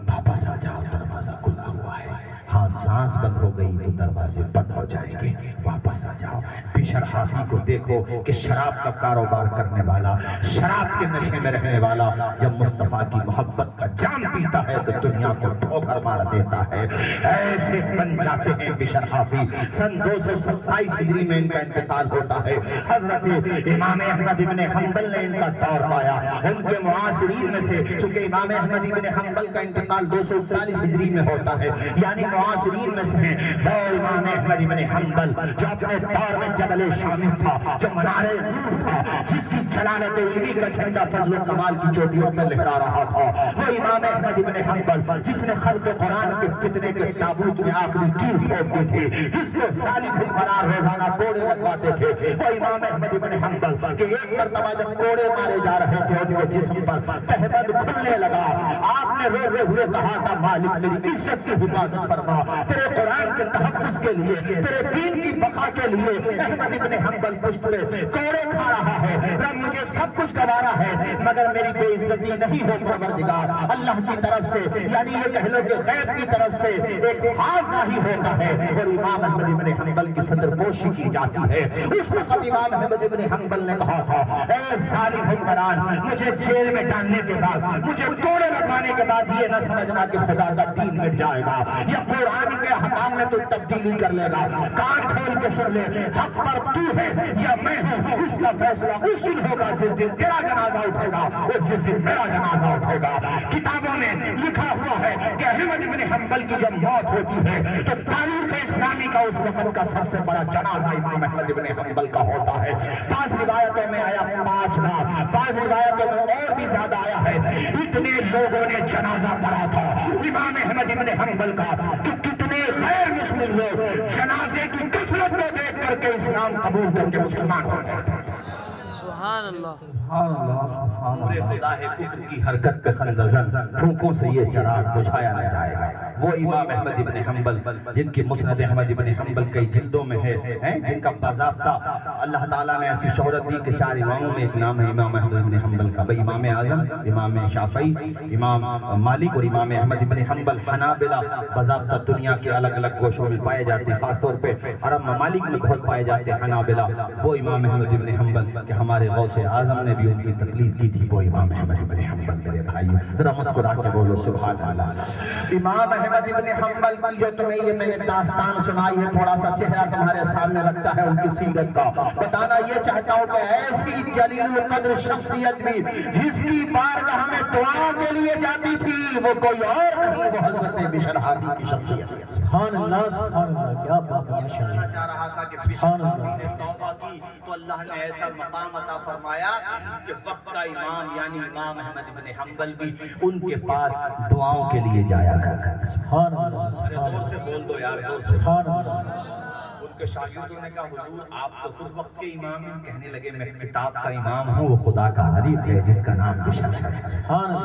[SPEAKER 4] واپس آ جاؤ، دروازہ کھلا ہوا ہے۔ ہاں سانس بند ہو گئی تو دروازے بند ہو جائیں گے، واپس آ جاؤ۔ بشر حافی کو دیکھو کہ شراب کا کاروبار کرنے والا، شراب کے نشے میں رہنے والا، جب مصطفیٰ کی محبت کا جام پیتا ہے تو دنیا کو ٹھوکر مار دیتا ہے۔ ایسے بن جاتے ہیں بشر حافی۔ سن 227 ہجری میں ان کا انتقال ہوتا ہے۔ حضرت امام احمد ابن حنبل نے ان کا دور پایا۔ ان کے معاصرین میں سے، چونکہ امام احمد ابن حنبل کا انتقال 241 ہجری میں ہوتا ہے، یعنی معاصرین میں سے ہیں وہ امام احمد ابن حنبل جو اپنے دور میں جبل شامی تھا، جو منار نور تھا، جس کی جلالت علمی کا جھنڈا فضل و کمال کی چوٹیوں پر لہرا رہا تھا، وہ امام احمد ابن حنبل جس نے خلق قرآن کے فتنے کے تابوت میں آخری کیل ٹھوک دی تھی، جس کو ظالم حکمران روزانہ کوڑے لگواتے تھے، وہ امام احمد ابن حنبل کہ ایک مرتبہ جب کوڑے مارے جا رہے تھے ان کے جسم پر تہبند کھلنے لگا، آپ نے روتے ہوئے کہا تھا مالک میری عزت کی حفاظت فرما، تیرے قرآن کے تحفظ کے لیے، تیرے دین کی بقا کے لیے احمد ابن حنبل پشت پہ کوڑے کھا رہا ہے، رب مجھے سب کچھ گوارا ہے مگر میری بے عزتی نہیں ہو پروردگار۔ اللہ کی طرف سے، یعنی یہ کہہ لو کہ غیب کی طرف سے ایک ہاتھ ظاہر ہوتا ہے اور امام احمد ابن حنبل کی صدر پوشی کی جاتی ہے۔ اس وقت امام احمد ابن حنبل نے کہا تھا اے ظالم حکمران، مجھے جیل میں ڈالنے کے بعد، مجھے کوڑے لگوانے کے بعد یہ نہ سمجھنا کہ خدا کا دین مٹ جائے گا یا قرآن کے حکام میں تو تبدیلی کر لے گا۔ کان کھول کے سن لے، حق پر تو ہے یا میں ہوں، اس کا فیصلہ اس دن ہوگا جس دن تیرا جنازہ اٹھے گا اور جس دن میرا جنازہ اٹھے گا۔ کتابوں میں لکھا ہوا ہے کہ احمد ابن حنبل کی جب موت ہوتی ہے تو تاریخ اسلامی کا اس وقت کا سب سے بڑا جنازہ امام احمد ابن حنبل کا ہوتا ہے۔ بعض روایتوں میں آیا 5 لاکھ، بعض روایتوں میں اور بھی زیادہ آیا ہے، اتنے لوگوں نے جنازہ پڑھا تھا امام احمد ابن حنبل کا کہ کتنے غیر مسلم لوگ جنازے کی کثرت کو دیکھ کر کے اسلام قبول کر کے مسلمان ہو گئے تھے۔
[SPEAKER 2] سبحان اللہ۔
[SPEAKER 5] سبحان اللہ سبحان
[SPEAKER 4] پورے
[SPEAKER 5] اللہ۔
[SPEAKER 4] خدا ہے کفر کی حرکت پہ خندزن، پھونکوں سے یہ چراغ بجھایا نہ جائے گا۔ وہ امام احمد ابن حنبل جن کی مسند احمد ابن حنبل کئی جلدوں میں ہے، جن کا باضابطہ اللہ تعالیٰ نے ایسی شہرت دی کہ 4 اماموں میں ایک نام ہے امام احمد ابن حنبل کا۔ بھئی امام اعظم، امام شافعی، امام مالک اور امام احمد ابن حنبل حنابلہ باضابطہ دنیا کے الگ الگ گوشوں میں پائے جاتے ہیں، خاص طور پہ عرب ممالک میں بہت پائے جاتے ہیں حنابلہ۔ وہ امام احمد ابن حنبل کہ ہمارے غوث اعظم نے بھی ان کی تقلید کی تھی، وہ امام احمد ابن حنبل۔ میرے بھائیو ذرا مسکرا کے بولو سبحان اللہ۔ امام احمد ابن حنبل کی جو تمہیں یہ میں نے داستان سنائی ہے، تھوڑا سا چہرہ تمہارے سامنے رکھتا ہے ان کی سیرت کا، بتانا یہ چاہتا ہوں کہ ایسی جلیل القدر شخصیت بھی جس کی بارگاہ میں دعاؤں کے لیے جاتی تھی وہ کوئی اور نہیں، وہ حضرت بشر حافی کی شخصیت ہے۔
[SPEAKER 5] سبحان اللہ سبحان اللہ، کیا بات ہے ماشاء اللہ۔
[SPEAKER 4] چاہ رہا تھا کہ بشر حافی نے توبہ کی تو اللہ نے ایسا مقام عطا فرمایا کہ وقت کا امام یعنی امام احمد ابن حنبل بھی ان کے پاس دعاؤں کے لیے جایا کرتا۔
[SPEAKER 5] سبحان اللہ سبحان
[SPEAKER 4] زور
[SPEAKER 5] اللہ
[SPEAKER 4] سے بول دو یار، زور سے۔
[SPEAKER 5] سبحان اللہ۔
[SPEAKER 4] ان کے شاگردوں نے کہا حضور آپ تو خود وقت کے امام ہیں، کہنے لگے میں کتاب کا امام ہوں، وہ خدا کا عارف ہے جس کا نام بشر ہے۔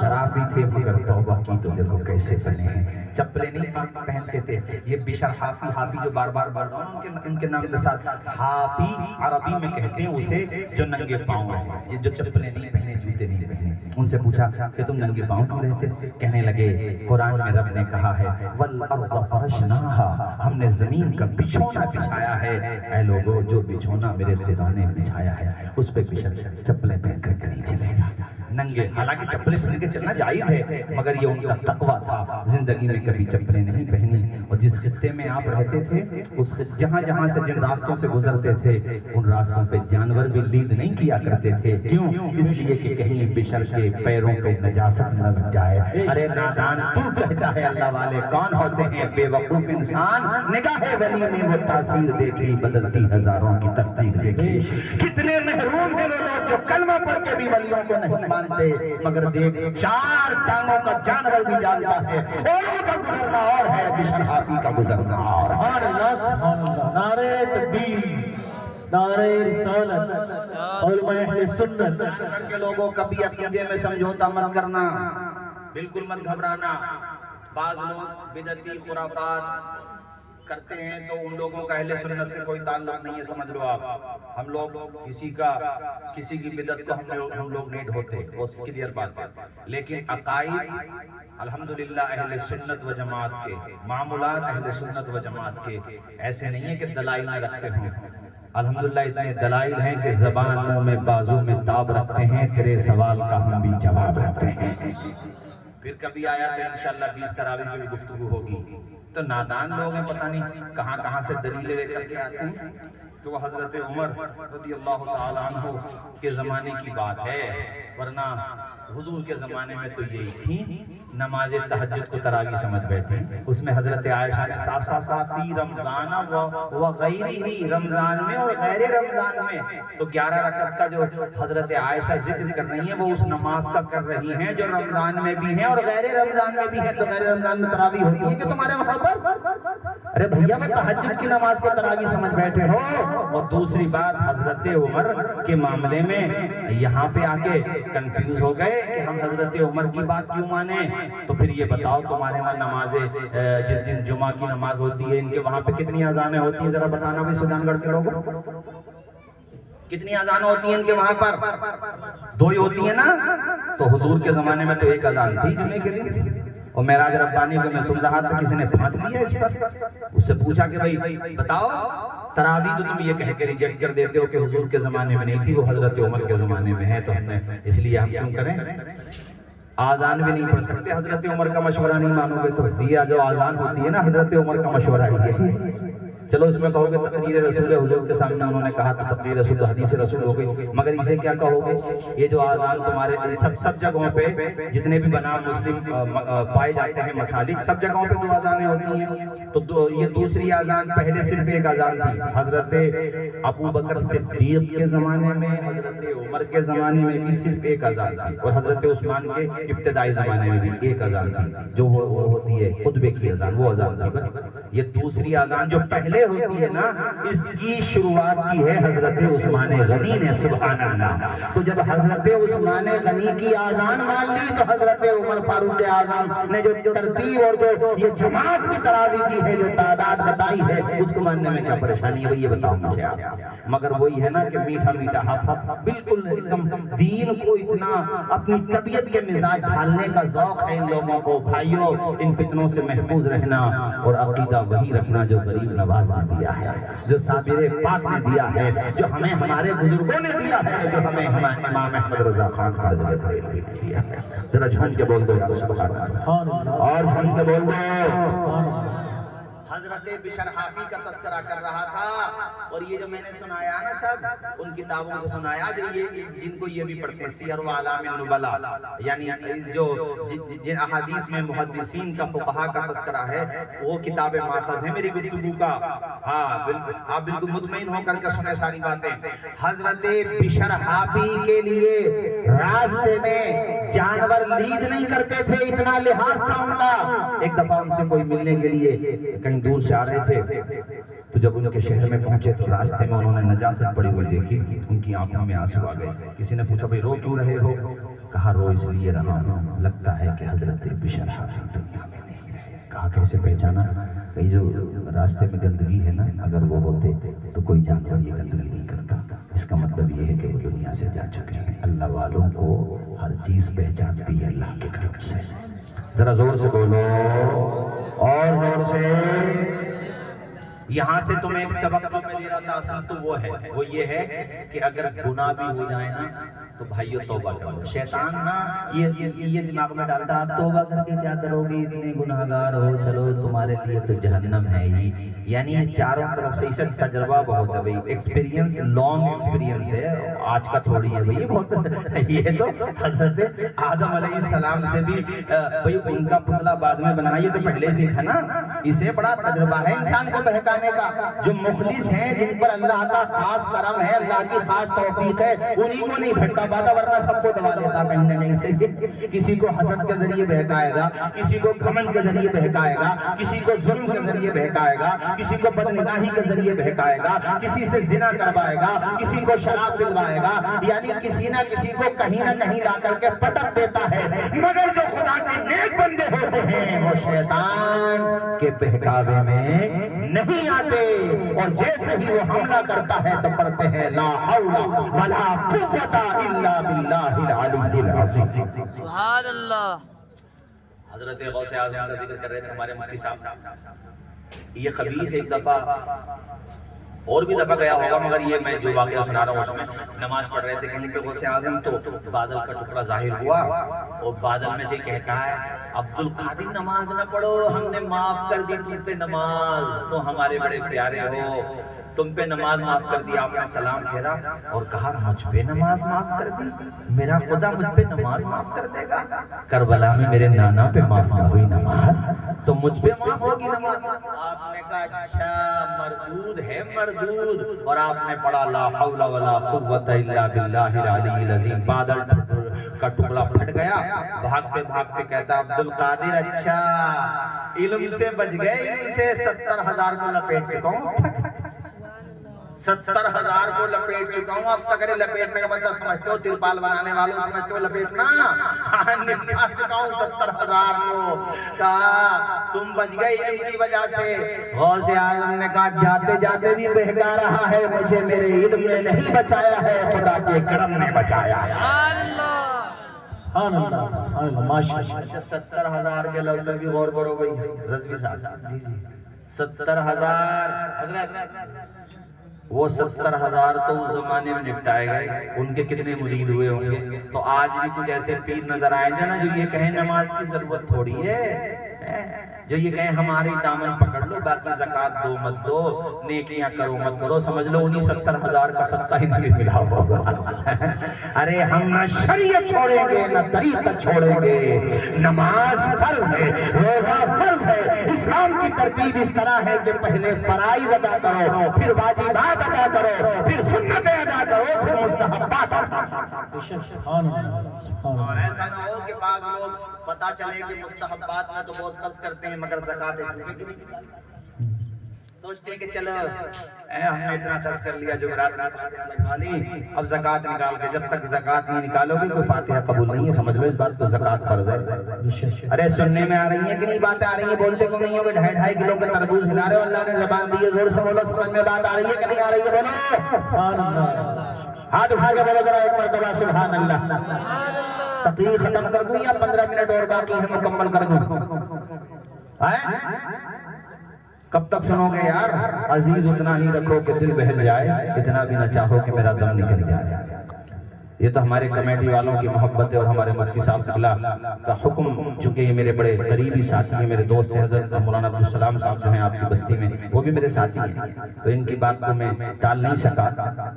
[SPEAKER 4] شرابی تھے مگر توبہ کی تو دیکھو کیسے بنے ہیں، چپلیں نہیں پہنتے تھے۔ یہ بشر حافی، حافی جو بار بار بڑھ رہا ہوں ان کے نام کے ساتھ حافی عربی میں کہتے ہیں اسے جو ننگے پاؤں رہے، جو چپلیں نہیں پہنے، جوتے نہیں پہنے۔ ان سے پوچھا کہ تم ننگے پاؤں کیوں رہتے؟ کہنے لگے قرآن میں رب نے کہا ہے وَالْأَرْضَ فَرَشْنَاهَا، ہم نے زمین کا بچھونا بچھایا
[SPEAKER 1] بچھایا ہے، اے لوگوں جو بچھونا میرے خدا نے بچھایا ہے اس پہ بشر چپلیں پہن کر کے نہیں چلے گا ننگے. حالانکہ چپلیں پہن کے چلنا جائز ہے مگر یہ ان کا تقویٰ تھا، زندگی میں کبھی چپلیں نہیں پہنی. اور جس خطے میں آپ رہتے تھے اس جہاں جہاں سے جن راستوں سے گزرتے تھے ان راستوں پہ جانور بھی لید نہیں کیا کرتے تھے. کیوں؟ اس لیے کہ کہیں بشر کے پیروں پہ نجاست نہ لگ جائے. ارے نادان تو کہتا ہے اللہ والے کون ہوتے ہیں؟ بے وقوف انسان نگاہ ولی میں وہ تاثیر دیکھی، بدلتی ہزاروں کی تقدیر دیکھی. کتنے محروم ہیں وہ لوگ جو کلمہ پڑھ کے بھی ولیوں کو نہیں مانتے، مگر دیکھ 4 ٹانگوں کا جانور بھی جانتا ہے اوروں کا گزرنا اور ہے، بشر حافی کا گزرنا اور ہے.
[SPEAKER 5] سبحان اللہ سبحان اللہ. نعرہ تکبیر، نعرہ رسالت، علماء اہل سنت.
[SPEAKER 4] جانور کے لوگوں کبھی عقیدے میں سمجھوتا مت کرنا، بالکل مت گھبرانا. بعض لوگ بدعتی خرافات کرتے ہیں تو ان لوگوں کا اہل سنت سے کوئی تعلق نہیں ہے، سمجھ لو آپ. ہم لوگ کسی کی بدعت کو ہم لوگ نہیں ڈھوتے، وہ کلیئر بات ہے. لیکن عقائد الحمدللہ اہل سنت و جماعت کے، معمولات اہل سنت و جماعت کے ایسے نہیں ہے کہ دلائل نہ رکھتے ہوں. الحمدللہ اتنے دلائل ہیں کہ زبان منہ میں بازو میں تاب رکھتے ہیں، تیرے سوال کا ہم بھی جواب رکھتے ہیں. پھر کبھی آیا تو انشاءاللہ 20 تراویح میں بھی گفتگو ہوگی. تو نادان لوگ ہیں، پتہ نہیں کہاں سے دلیلیں لے کر کے آتے ہیں. تو وہ حضرت عمر رضی اللہ تعالیٰ عنہ کے زمانے کی بات ہے، ورنہ حضور کے زمانے میں تو یہی تھی. نماز تہجد کو تراویح سمجھ بیٹھے. اس میں حضرت عائشہ نے صاف صاف کہا فی رمضان و غیرہ، رمضان میں اور غیر رمضان میں. تو 11 رکعت کا جو حضرت عائشہ ذکر کر رہی ہیں وہ اس نماز کا کر رہی ہیں جو رمضان میں بھی ہیں اور غیر رمضان میں بھی ہیں. تو غیر رمضان میں تراویح ہوتی ہے کہ تمہارے وہاں پر؟ ارے بھیا میں تہجد کی نماز کو تراویح سمجھ بیٹھے ہو. اور دوسری بات حضرت عمر کے معاملے میں یہاں پہ آ کے کنفیوز ہو گئے کہ ہم حضرت عمر کی بات کیوں مانیں. تو پھر یہ بتاؤ تمہارے وہاں نمازیں جس دن جمعہ کی نماز ہوتی ہے ان کے وہاں پہ کتنی اذانیں ہوتی ہیں؟ ذرا بتانا بھی سجان گڑھ کے لوگوں، کتنی اذانیں ہوتی ہیں ان کے وہاں پر؟ 2 ہی ہوتی ہیں نا. تو حضور کے زمانے میں تو 1 اذان تھی جمعے کے دن. اور معراج ربانی کو میں سن رہا تھا کسی نے پھانس لیا اس پر. اس سے پوچھا کہ بھائی بتاؤ تراویح تو تم یہ کہہ کے ریجیکٹ کر دیتے ہو کہ حضور کے زمانے میں نہیں تھی، وہ حضرت عمر کے زمانے میں ہے، تو ہم نے اس لیے ہم کیوں کریں؟ آزان بھی نہیں پڑھ سکتے، حضرت عمر کا مشورہ نہیں مانو گے تو یہ جو آزان ہوتی ہے نا حضرت عمر کا مشورہ ہی ہے. چلو اس میں کہو گے تقریر رسول حضور کے سامنے انہوں نے کہا تو تقریر رسول حدیث رسول ہو گئی، مگر اسے کیا کہو گے؟ یہ جو آزان تمہارے سب جگہوں پہ جتنے بھی بنام مسلم پائے جاتے ہیں مسالک سب جگہوں پہ 2 آزانیں ہوتی ہیں. تو یہ دوسری آزان، پہلے صرف 1 آزان تھی. حضرت ابو بکر صدیق کے زمانے میں، حضرت عمر کے زمانے میں بھی صرف 1 آزان تھی، اور حضرت عثمان کے ابتدائی زمانے میں بھی 1 آزان تھی جو وہ ہوتی ہے خطبے کی آزان، وہ آزان تھی بس. یہ دوسری آزان جو پہلے ہوتی ہے نا اس کی شروعات کی ہے حضرت عثمان غنی نے. سبحان اللہ. تو جب حضرت عثمان غنی کی آزان مان لی تو حضرت عمر فاروق اعظم نے جو ترتیب اور جو یہ جماعت کی تراویح کی ہے، جو تعداد بتائی ہے، اس کو ماننے میں کیا پریشانی ہے؟ یہ بتاؤ مجھے آپ. مگر وہی ہے نا کہ میٹھا میٹھا حق بالکل ایک دم دین کو اتنا اپنی طبیعت کے مزاج ڈھالنے کا ذوق ہے ان لوگوں کو. بھائیوں ان فتنوں سے محفوظ رہنا اور عقیدہ وہی رکھنا جو غریب نواز نے دیا ہے، جو صابر پاک نے دیا ہے، جو ہمیں ہمارے بزرگوں نے دیا ہے، جو ہمیں امام احمد رضا خان فاضل بریلوی نے دیا ہے. ذرا جھوم کے بول دو سبحان اللہ، اور جھوم کے بول دو. حضرت بشر حافی کا تذکرہ کر رہا تھا. اور یہ جو میں نے سنایا نا سب ان کتابوں سے سنایا جو یہ جن کو یہ بھی پڑھتے ہیں سیر و اعلام النبلا، یعنی جو جن احادیث میں محدثین کا فقہا کا تذکرہ ہے وہ کتاب ماخذ ہے میری گفتگو کا. ہاں بالکل آپ بالکل مطمئن ہو کر کے سنیں ساری باتیں. حضرت بشر حافی کے لیے راستے میں جانور لید نہیں کرتے تھے، اتنا لحاظ تھا ان کا. ایک دفعہ ان سے کوئی ملنے کے لیے کہیں دور سے آ رہے تھے تو جب ان کے شہر میں پہنچے تو راستے میں انہوں نے نجاست پڑی ہوئی دیکھی، ان کی آنکھوں میں آنسو آ گئے. کسی نے پوچھا بھئی رو کیوں رہے ہو؟ کہا رو اس لیے رہا ہوں، لگتا ہے کہ حضرت بشر حافی دنیا میں نہیں رہے. کہا کیسے پہچانا؟ کہیں جو راستے میں گندگی ہے نا اگر وہ ہوتے تو کوئی جانور یہ گندگی نہیں کرتا. اس کا مطلب یہ ہے کہ وہ دنیا سے جا چکے ہیں. اللہ والوں کو ہر چیز پہچانتی ہے اللہ کے کرم سے. ذرا زور سے بولو اور زور سے. یہاں سے تمہیں ایک سبق جو میں دے رہا تھا اصل تو وہ یہ ہے کہ اگر گناہ بھی ہو جائے نا تو بھائیو توبہ کرو. شیطان نا یہ دماغ میں ڈالتا آپ توبہ کر کے کیا کرو گے, اتنے گناہگار ہو, چلو تمہارے لیے تو جہنم ہے ہی. یعنی چاروں طرف سے اسے تجربہ بہت ہے بھائی, ایکسپیرینس, لانگ ایکسپیرینس ہے, آج کا تھوڑی ہے بھائی, بہت. یہ تو حضرت آدم علیہ السلام سے بھی بھائی ان کا پتلا بعد میں بنا, یہ تو پہلے سے تھا نا. اسے بڑا تجربہ ہے انسان کو بہکانے کا. جو مخلص ہیں, جن پر اللہ کا خاص کرم ہے, اللہ کی خاص توفیق ہے, انہی کو نہیں بھٹکا پاتا, ورنہ سب کو دبا لیتا کہیں نہ کہیں سے. کسی کو حسد کے ذریعے بہکائے گا, کسی کو گھمنڈ کے ذریعے بہکائے گا, کسی کو ظلم کے ذریعے بہکائے گا, کسی کو بدنگاہی کے ذریعے بہکائے گا, کسی سے زنا کروائے گا, کسی کو شراب پلوائے گا. یعنی کسی نہ کسی کو کہیں نہ کہیں لا کر کے پٹک دیتا ہے. مگر جو خدا کے نیک بندے ہوتے ہیں وہ شیطان کے بہکاوے میں نہیں آتے, اور جیسے ہی وہ حملہ کرتا ہے تو پڑھتے ہیں لا حول ولا قوت الا باللہ العلی العظیم.
[SPEAKER 2] سبحان اللہ.
[SPEAKER 4] حضرت غوث اعظم کا ذکر کر رہے تھے ہمارے مفتی صاحب. یہ خبیث ایک دفعہ اور بھی دفعہ گیا ہوگا, مگر یہ میں جو واقعہ سنا رہا ہوں اس میں نماز پڑھ رہے تھے کہیں پہ غوث اعظم, تو بادل کا ٹکڑا ظاہر ہوا اور بادل میں سے کہتا ہے عبد القادر نماز نہ پڑھو, ہم نے معاف کر دی تم پہ نماز, تو ہمارے بڑے پیارے ہو, تم پہ نماز معاف کر دی. آپ نے سلام پھیرا اور کہا مجھ پہ نماز معاف کر دی, میرا خدا مجھ پہ نماز معاف کر دے گا؟ کربلا میں میرے نانا پہ معاف نہ ہوئی نماز, تو مجھ پہ معاف ہوگی نماز؟ آپ نے کہا اچھا مردود ہے مردود, اور آپ نے پڑھا لا حول ولا قوت الا باللہ العلی العظیم. بادل کا ٹکڑا پھٹ گیا, بھاگتے بھاگتے کہتا عبد القادر اچھا علم سے بچ گئے, علم سے 70,000 کو لپیٹ چکا ہوں, 70,000 کو لپیٹ چکا ہوں. اب تک لپیٹنے کا مطلب سمجھتے ہو ترپال بنانے والوں سمجھتے ہو لپیٹنا, نپٹا چکا ہوں 70,000 کو. کہا تم بچ گئے علم کی وجہ سے. غوث اعظم نے کہا جاتے جاتے بھی بہکا رہا ہے, مجھے میرے علم نے نہیں بچایا ہے, خدا کے کرم نے بچایا ہے.
[SPEAKER 2] سبحان اللہ.
[SPEAKER 5] سبحان اللہ, سبحان اللہ, ماشاءاللہ.
[SPEAKER 4] 70,000 کے لفظ بھی غور کرو بھائی رضوی صاحب. جی جی 70,000 حضرت, وہ 70,000 تو اس زمانے میں نپٹائے گئے, ان کے کتنے مرید ہوئے ہوں گے. تو آج بھی کچھ ایسے پیر نظر آئیں گے نا جو یہ کہیں نماز کی ضرورت تھوڑی ہے, جو یہ کہیں ہماری دامن پکڑ لو, باقی زکوٰۃ دو مت دو, نیکیاں کرو مت کرو, سمجھ لو انہی 70,000 کا صدقہ ہی نہیں ملا ہوگا. ارے ہم نہ شریعت چھوڑیں گے نہ طریقت چھوڑیں گے. نماز فرض ہے, روزہ فرض ہے. اسلام کی ترتیب اس طرح ہے کہ پہلے فرائض ادا کرو, پھر واجبات ادا کرو, پھر سنتیں ادا کرو, پھر مستحبات ادا کرو.
[SPEAKER 5] سبحان اللہ, سبحان اللہ.
[SPEAKER 4] ایسا نہ ہو کہ بعض لوگ پتا چلے کہ مستحبات میں تو بہت خرچ کرتے ہیں مگر زکوٰۃ سوچتے ہیں کہ چلو ہم نے اتنا خرچ کر لیا, جو رات میں فاتحہ لگوا لی, اب زکوٰۃ نکال کے, جب تک زکوٰۃ نہیں نکالو گے کوئی فاتحہ قبول نہیں ہے. سمجھ لو اس بات کو, زکوٰۃ فرض ہے. ارے سننے میں آ رہی ہیں کہ نہیں باتیں آ رہی ہیں, بولتے کو نہیں ہو کہ 2.5 کلو کے تربوز ہلا رہے ہو, اللہ نے زبان دی ہے, زور سے بولو, سمجھ میں بات آ رہی ہے کہ نہیں آ رہی ہے؟ بولو
[SPEAKER 5] سبحان اللہ.
[SPEAKER 3] ہاتھ اٹھا کے بولو ذرا ایک مرتبہ سبحان اللہ. تقریر ختم کر دوں یا 15 منٹ اور باقی ہے مکمل کر دوں؟ کب تک سنو گے یار؟ عزیز اتنا ہی رکھو کہ دل بہل جائے, اتنا بھی نہ چاہو کہ میرا دم نکل جائے. یہ تو ہمارے کمیٹی والوں کی محبت ہے اور ہمارے مفتی صاحب قبلہ کا حکم, چونکہ یہ میرے بڑے قریبی ساتھی ہیں, میرے دوست ہیں. حضرت مولانا عبدالسلام صاحب جو ہیں آپ کی بستی میں, وہ بھی میرے ساتھی ہیں, تو ان کی بات کو میں ٹال نہیں سکا.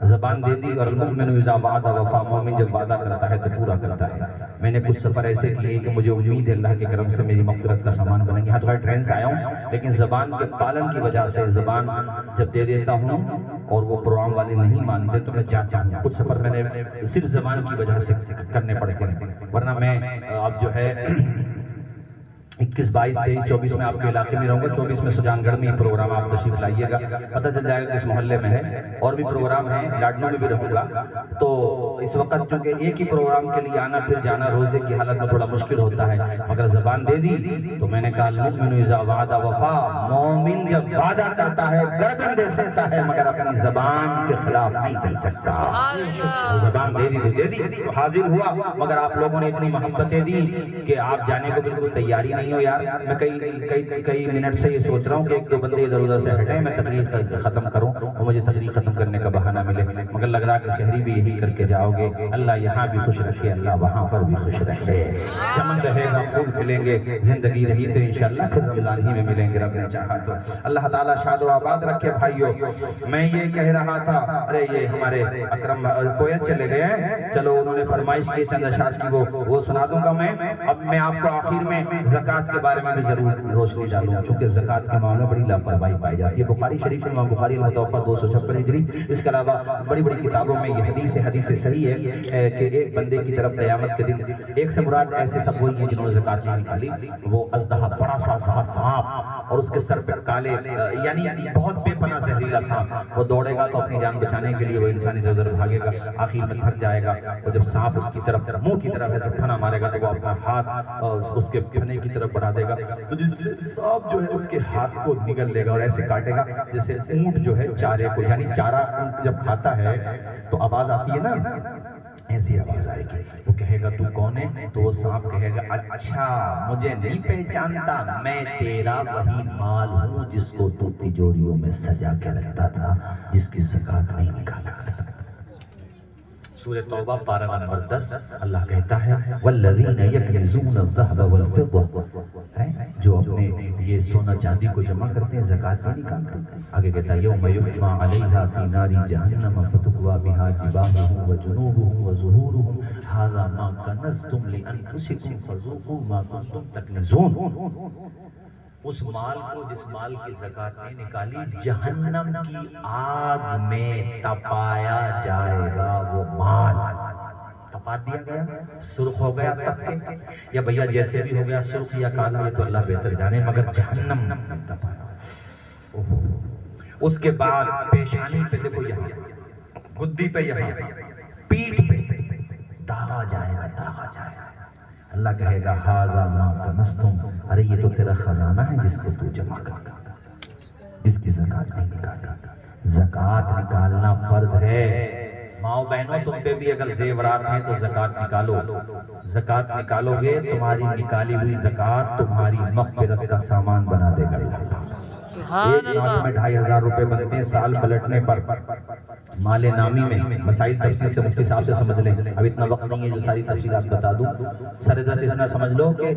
[SPEAKER 3] زبان دے دی, اور المؤمن اذا وعد وفا, مومن جب وعدہ کرتا ہے تو پورا کرتا ہے. میں نے کچھ سفر ایسے کیے کہ مجھے امید ہے اللہ کے کرم سے میری مغفرت کا سامان بنیں گے. ہاں تھوڑا ٹرین سے آیا ہوں, لیکن زبان کے پالن کی وجہ سے زبان جب دے دیتا ہوں اور وہ پروگرام والے نہیں مانتے تو میں چاہتا ہوں. کچھ سفر میں نے صرف زبان کی وجہ سے کرنے پڑتے ہیں, ورنہ میں اب جو ہے 21, 22, 23, 24 میں آپ کے علاقے میں رہوں گا. 24 میں سجان گڑھ میں پروگرام, آپ تشریف لائیے گا, پتہ چل جائے گا کس محلے میں ہے. اور بھی پروگرام ہیں, لاڈنوں میں بھی رہوں گا. تو اس وقت چونکہ ایک ہی پروگرام کے لیے آنا پھر جانا روزے کی حالت میں تھوڑا مشکل ہوتا ہے, مگر زبان دے دی تو میں نے کہا المؤمن اذا وعد وفا, مومن جب وعدہ کرتا ہے گردن دے سکتا ہے مگر اپنی زبان کے خلاف نہیں چل سکتا. زبان دے دی تو دے دی, تو حاضر ہوا, مگر آپ لوگوں نے اتنی محبتیں دی کہ آپ جانے کو بالکل تیاری نہیں بھائیوں یار میں کئی منٹ سے یہ سوچ رہا ہوں کہ ایک دو بندے ادھر ادھر سے ہٹیں میں تقریر ختم کروں اور مجھے تقریر ختم کرنے کا بہانہ ملے، مگر لگ رہا کہ شہری بھی یہی کر کے جاؤ گے۔ اللہ یہاں بھی خوش رکھے، اللہ وہاں پر بھی خوش رکھے، چمن رہے گا، پھول کھلیں گے، زندگی رہی تو انشاءاللہ پھر رمضان ہی میں ملیں گے رب نے چاہا تو۔ اللہ تعالیٰ شاد و آباد رکھے بھائیوں۔ میں یہ کہہ رہا تھا، ارے یہ ہمارے اکرم کویت چلے گئے ہیں، چلو انہوں نے فرمائش کی چند اشعار کی وہ سنا دوں گا میں۔ اب میں آپ کو آخر میں زکوٰۃ کے بارے میں بھی ضرور روشنی ڈالوں، چونکہ زکوٰۃ کے معاملے میں بڑی لاپرواہی پائی جاتی ہے۔ بخاری شریف میں امام بخاری المتوفیٰ 256 ہجری، اس کے علاوہ بڑی بڑی کتابوں میں یہ حدیث صحیح ہے کہ ایک بندے کی طرف قیامت کے دن، ایک سے مراد ایسے سب وہی ہیں جنہوں نے زکوٰۃ نہیں نکالی، وہ اژدہا، بڑا سا اژدہا سانپ، اور اس کے سر پہ کالے یعنی بہت بے پناہ زہریلا سانپ، وہ دوڑے گا تو اپنی جان بچانے کے لیے وہ انسان ادھر ادھر بھاگے گا، آخر میں تھک جائے گا، اور جب سانپ اس کی طرف منہ کی طرف ایسے پھنا مارے گا تو وہ اپنا ہاتھ اس کے پھنے کی طرف بڑھا دے گا، تو جس سے سانپ جو ہے اس کے ہاتھ کو نگل لے گا اور ایسے کاٹے گا جیسے اونٹ جو ہے چارے کو، یعنی چارہ اونٹ جب کھاتا ہے تو آواز آتی ہے نا، ایسی آواز آئے گی، وہ کہے گا تو کون ہے؟ تو وہ سانپ کہے گا اچھا مجھے نہیں پہچانتا، میں تیرا وہی مال ہوں جس کو تو تجوریوں میں سجا کے رکھتا تھا، جس کی زکوٰۃ نہیں نکالا۔ سورہ توبہ پارہ نمبر 10 اللہ کہتا ہے والذین یکنزون الذهب والفضة، جو اپنے یہ سونا چاندی کو جمع کرتے ہیں زکوٰۃ نہیں نکالتے۔ آگے کہتا ہے یوم یحمى علیہا فی نار جہنم فتکوی بہا جباہہم وجنوبہم وظہورہم ھذا ما کنزتم لانفسکم فذوقوا ما کنتم تکنزون۔ اس مال کو جس مال کی زکوٰۃ نہیں نکالی جہنم کی آگ میں تپایا جائے گا، وہ مال تپا دیا گیا، سرخ ہو گیا تب کے، یا بھیا جیسے بھی ہو گیا سرخ یا کالا یہ تو اللہ بہتر جانے، مگر جہنم میں تپایا۔ اس کے بعد پیشانی پہ دیکھو، یہاں گدی پہ، یہاں پیٹھ پہ داغا جائے گا، داغا جائے گا۔ اللہ کہے گا ھذا ما کنزتم، ارے یہ تو تیرا خزانہ ہے جس کو تو جمع کرتا، جس کی زکوٰۃ نہیں نکالی۔ زکوٰۃ نکالنا فرض ہے۔ ماؤ بہنوں تم پہ بھی اگر زیورات ہیں تو زکوٰۃ نکالو، زکوٰۃ نکالو گے تمہاری نکالی ہوئی زکوٰۃ تمہاری مغفرت کا سامان بنا دے گا اللہ۔ ایک لاکھ میں 2500 روپے بنتے ہیں سال پلٹنے پر، مال نامی میں مسائل تفصیل سے مفتی صاحب سے سمجھ لیں، اب اتنا وقت نہیں ہے جو ساری تفصیلات بتا دوں، سردہ سے اتنا سمجھ لو کہ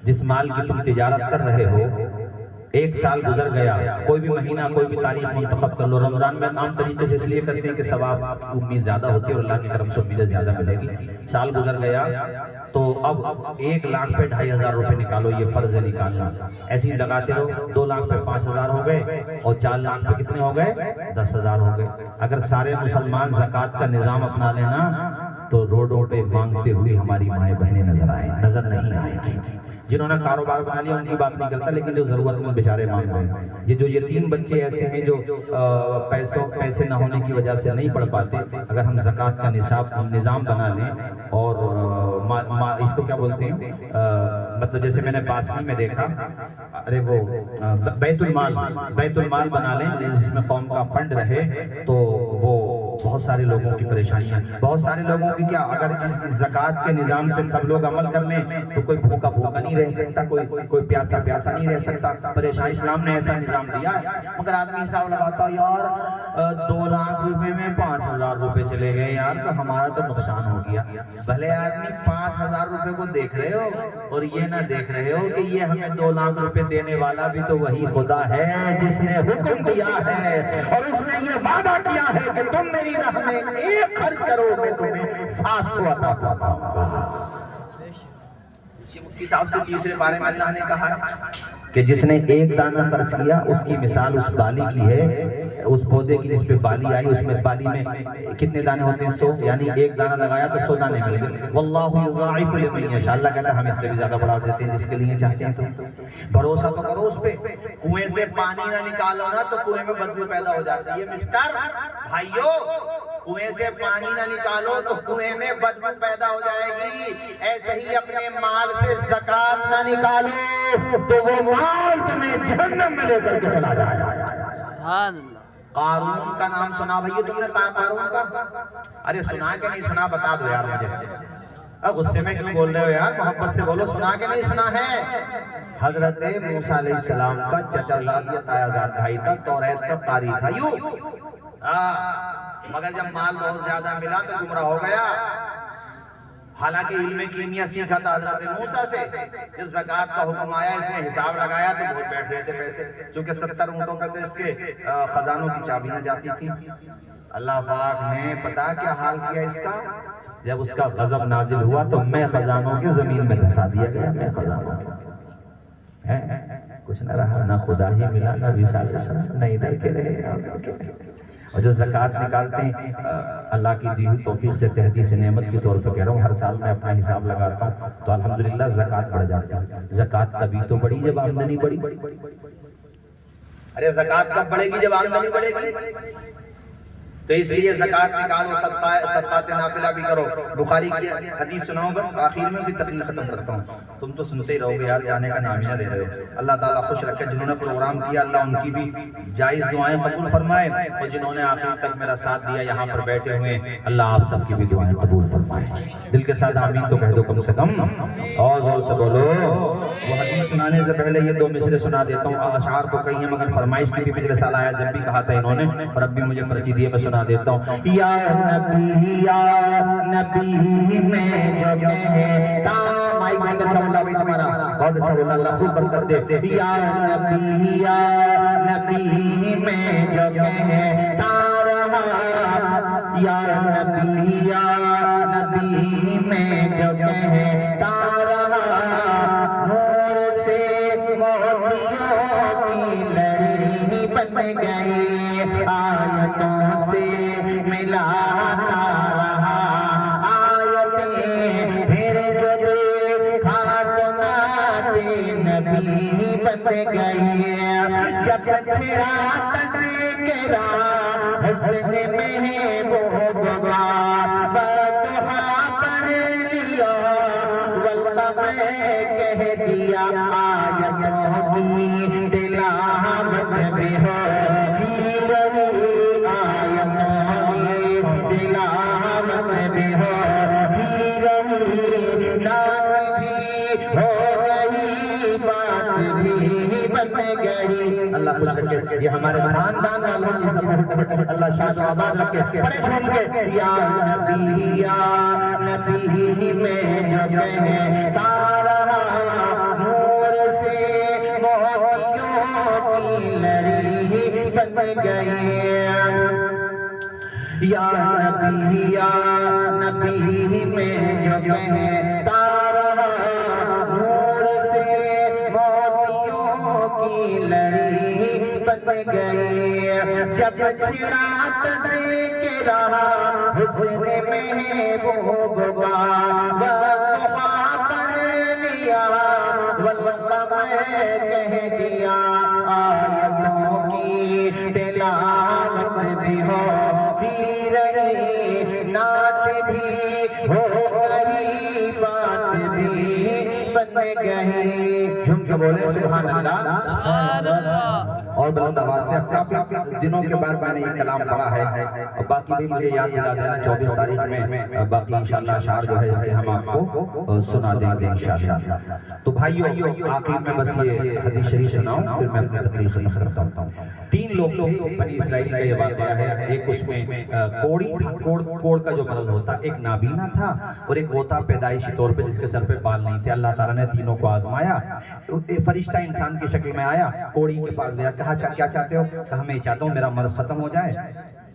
[SPEAKER 3] جس مال کی تم تجارت کر رہے ہو، ایک سال گزر گیا، کوئی بھی مہینہ کوئی بھی تاریخ منتخب کر لو، رمضان میں عام طریقے سے اس لیے کرتے ہیں کہ ثواب امید زیادہ ہوتی ہے اور اللہ کے کرم سے امید زیادہ ملے گی۔ سال گزر گیا تو اب 1 لاکھ پہ 2500 روپے نکالو، یہ فرض ہے نکالنا، ایسے ہی لگاتے رہو، 2 لاکھ پہ 5000 ہو گئے اور 4 لاکھ پہ کتنے ہو گئے؟ 10000 ہو گئے۔ اگر سارے مسلمان زکوٰۃ کا نظام اپنا لینا تو روڈوں پہ مانگتے ہوئی ہماری مائیں بہنیں نظر نہیں آئے گی۔ جنہوں نے کاروبار بنا لیا ان کی بات نہیں کرتا، لیکن جو ضرورت مند بیچارے مانگ رہے ہیں، یہ جو یتیم بچے ایسے ہیں جو پیسے نہ ہونے کی وجہ سے نہیں پڑھ پاتے، اگر ہم زکوٰۃ کا نظام بنا لیں اور اس کو کیا بولتے ہیں، مطلب جیسے میں نے باسنی میں دیکھا، ارے وہ بیت المال بنا لیں جس میں قوم کا فنڈ رہے، تو وہ بہت سارے لوگوں کی پریشانیاں، بہت سارے لوگوں کی کیا، اگر اس زکوٰۃ کے نظام پہ سب لوگ عمل کر لیں تو کوئی بھوکا نہیں رہ سکتا، کوئی پیاسا نہیں رہ سکتا، پریشان۔ اسلام نے ایسا نظام دیا ہے، مگر آدمی حساب لگاتا یار 2 لاکھ روپے میں 5000 روپے چلے گئے یار، تو ہمارا تو نقصان ہو گیا۔ بھلے آدمی 5000 روپے کو دیکھ رہے ہو اور یہ نہ دیکھ رہے ہو کہ یہ ہمیں 2 لاکھ روپے دینے والا بھی تو وہی خدا ہے جس نے حکم دیا ہے اور اس نے یہ وعدہ کیا ہے کہ تم میری راہ میں 1 خرچ کرو میں تمہیں 700 عطا فرماؤں گا۔ مفتی صاحب سے تیسرے بارے میں اللہ نے کہا ہے کہ جس نے 1 دانہ خرچ کیا اس کی مثال اس بالی کی ہے، اس پودے کی جس پہ بالی آئی، اس میں بالی میں کتنے دانے ہوتے ہیں؟ 100، یعنی 1 دانہ لگایا تو 100 دانے مل گئے۔ واللہ یضاعف لمن یشاء، اللہ کہتا ہے ہم اس سے بھی زیادہ بڑھا دیتے ہیں جس کے لیے چاہتے ہیں۔ تو بھروسہ تو کرو اس پہ، کنویں سے پانی نہ نکالو نا تو کنویں میں بدبو پیدا ہو جاتی ہے۔ مسٹر بھائیو، کنویں سے پانی نہ نکالو تو کنویں میں بدبو پیدا ہو جائے گی، ایسے ہی اپنے مال سے زکوٰۃ نہ نکالو تو وہ مال تمہیں جہنم میں لے کر کے چلا جائے گا۔
[SPEAKER 2] سبحان اللہ۔
[SPEAKER 3] قارون کا نام سنا بھائیو تم نے؟ قارون کا ارے سنا کہ نہیں سنا؟ بتا دو یار مجھے۔ غصے میں کیوں بول رہے ہو یار؟ محبت سے بولو، سنا کے نہیں سنا ہے؟ حضرت موسیٰ علیہ السلام کا چچا زاد یا تایا زاد بھائی تھا، توریت کا قاری تھا، یوں مگر جب مال بہت زیادہ ملا تو گمراہ ہو گیا۔ حالانکہ علم کیمیا سیکھا تھا حضرت موسیٰ سے، جب زکوٰۃ کا حکم آیا اس نے حساب لگایا تو بہت بیٹھ رہے تھے پیسے، چونکہ 70 اونٹوں پہ تو اس کے خزانوں کی چابی نہ جاتی تھی۔ اللہ پاک نے پتا کیا حال کیا اس کا؟ جب اس کا غضب نازل ہوا تو میں خزانوں کے زمین میں دھسا دیا گیا، میں خزانوں کے کچھ نہ رہا، نہ خدا ہی ملا، نہ رسالہ سلام، نہ ادھر کے رہے نہ ادھر کے رہے۔ اور جو زکوٰۃ نکالتے ہیں اللہ کی دی ہوئی توفیق سے تحدیث نعمت کے طور پہ کہہ رہا ہوں، ہر سال میں اپنا حساب لگاتا ہوں تو الحمدللہ زکوٰۃ بڑھ جاتی ہے۔ زکوٰۃ تبھی تو بڑھی جب آمدنی بڑھی۔ ارے زکوٰۃ کب بڑھے گی؟ جب آمدنی بڑھے گی۔ تو اس لیے زکوٰۃ نکالو، صدقات نافلہ بھی کرو۔ بخاری کی حدیث سناؤں بس آخر میں، پھر تقریر ختم کرتا ہوں، تم تو سنتے ہی رہو گے یار، جانے کا نام ہی نہ لے رہے ہو۔ اللہ تعالیٰ خوش رکھے، جنہوں نے پروگرام کیا اللہ ان کی بھی جائز دعائیں قبول فرمائے، اور جنہوں نے آخر تک میرا ساتھ دیا یہاں پر بیٹھے ہوئے اللہ آپ سب کی بھی دعائیں قبول فرمائے۔ دل کے ساتھ آمین تو کہہ دو کم سے کم، اور زور سے بولو۔ وہ حدیث سنانے سے پہلے یہ 2 مصرے سنا دیتا ہوں، اشعار تو کئی ہیں مگر فرمائش کی بھی پچھلے سال آیا جب بھی کہا تھا انہوں نے، اور اب بھی مجھے پرچی دیے میں سنا دیتا ہوں۔ یا نبی میں جو کہتا، مائک بہت اچھا بولا بھائی تمہارا، بہت اچھا بولا، اللہ خوب برکت دے۔ یا نبی میں جو کہتا رہا، یا نبی میں جو کہتا رہا، نور سے موتیوں کی لڑی بن گئی، آیتوں سے ملاتا رہا آیتیں، پھر جو دیکھا تو نعت نبی بن گئی، جب چھڑا تذکرہ حسن محبوب کا، بدعا پڑھ لیا والقمر کہہ دیا، آیتوں کی تلاوت بھی ہو رہی، آیتوں کی تلاوت بھی ہو رہی، نعت بھی ہو گئی، بات بھی بن گئی۔ اللہ خوش رکھے، یہ ہمارے خاندان والوں کی سپورٹ ہے، اللہ شاد و آباد رکھے۔ بڑے جھوم کے یا نبی میں جو کہتا رہا، نور سے موتیوں کی لڑی بن گئی، یا نبی میں جو کہتا رہا، نور سے موتیوں کی لڑی بن گئی، جب چھڑا تذکرہ حسن محبوب کا، بدعا پڑھ لیا والقمر کہہ دیا، آیتوں کی تلاوت بھی ہو رہی، نعت بھی ہو گئی، بات بھی بن گئی۔ جھوم کے بولے سبحان اللہ، اور بلند آواز سے۔ اب کافی دنوں کے بعد میں نے یہ کلام پڑھا ہے، اور باقی بھی مجھے یاد دلا دینا 24 تاریخ میں باقی انشاءاللہ اشعار جو ہے اس کے ہم آپ کو سنا دیں گے انشاءاللہ۔ تو بھائیو آخر میں بس یہ حدیث شریف سناؤں پھر میں اپنی تقریر ختم کرتا ہوں۔ 3 لوگ تھے بنی اسرائیل کا، یہ واقعہ ہے۔ ایک اس میں کوڑی تھا، کوڑ کا جو مرض ہوتا، ایک نابینا تھا، اور ایک وہ تھا پیدائشی طور پہ جس کے سر پہ بال نہیں تھے۔ اللہ تعالیٰ نے تینوں کو آزمایا، فرشتہ انسان کی شکل میں آیا، کوڑی کے پاس گیا، کہا کیا چاہتے ہو؟ کہا میں یہ چاہتا ہوں میرا مرض ختم ہو جائے۔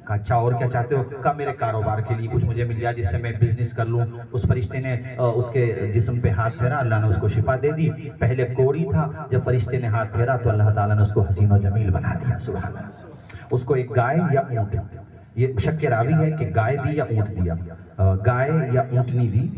[SPEAKER 3] کہا اچھا اور کیا چاہتے ہو؟ کہا میرے کاروبار کے لیے کچھ مجھے مل جائے جس سے میں بزنس کر لوں۔ اس فرشتے نے اس کے جسم پہ ہاتھ پھیرا، اللہ نے اس کو شفا دے دی۔ پہلے کوڑی تھا، جب فرشتے نے ہاتھ پھیرا تو اللہ تعالیٰ نے اس کو حسین و جمیل بنا دیا، سبحان اللہ۔ اس کو ایک گائے یا اونٹ، یہ شک راوی ہے کہ گائے دی یا اونٹ دیا، گائے یا اونٹنی دی،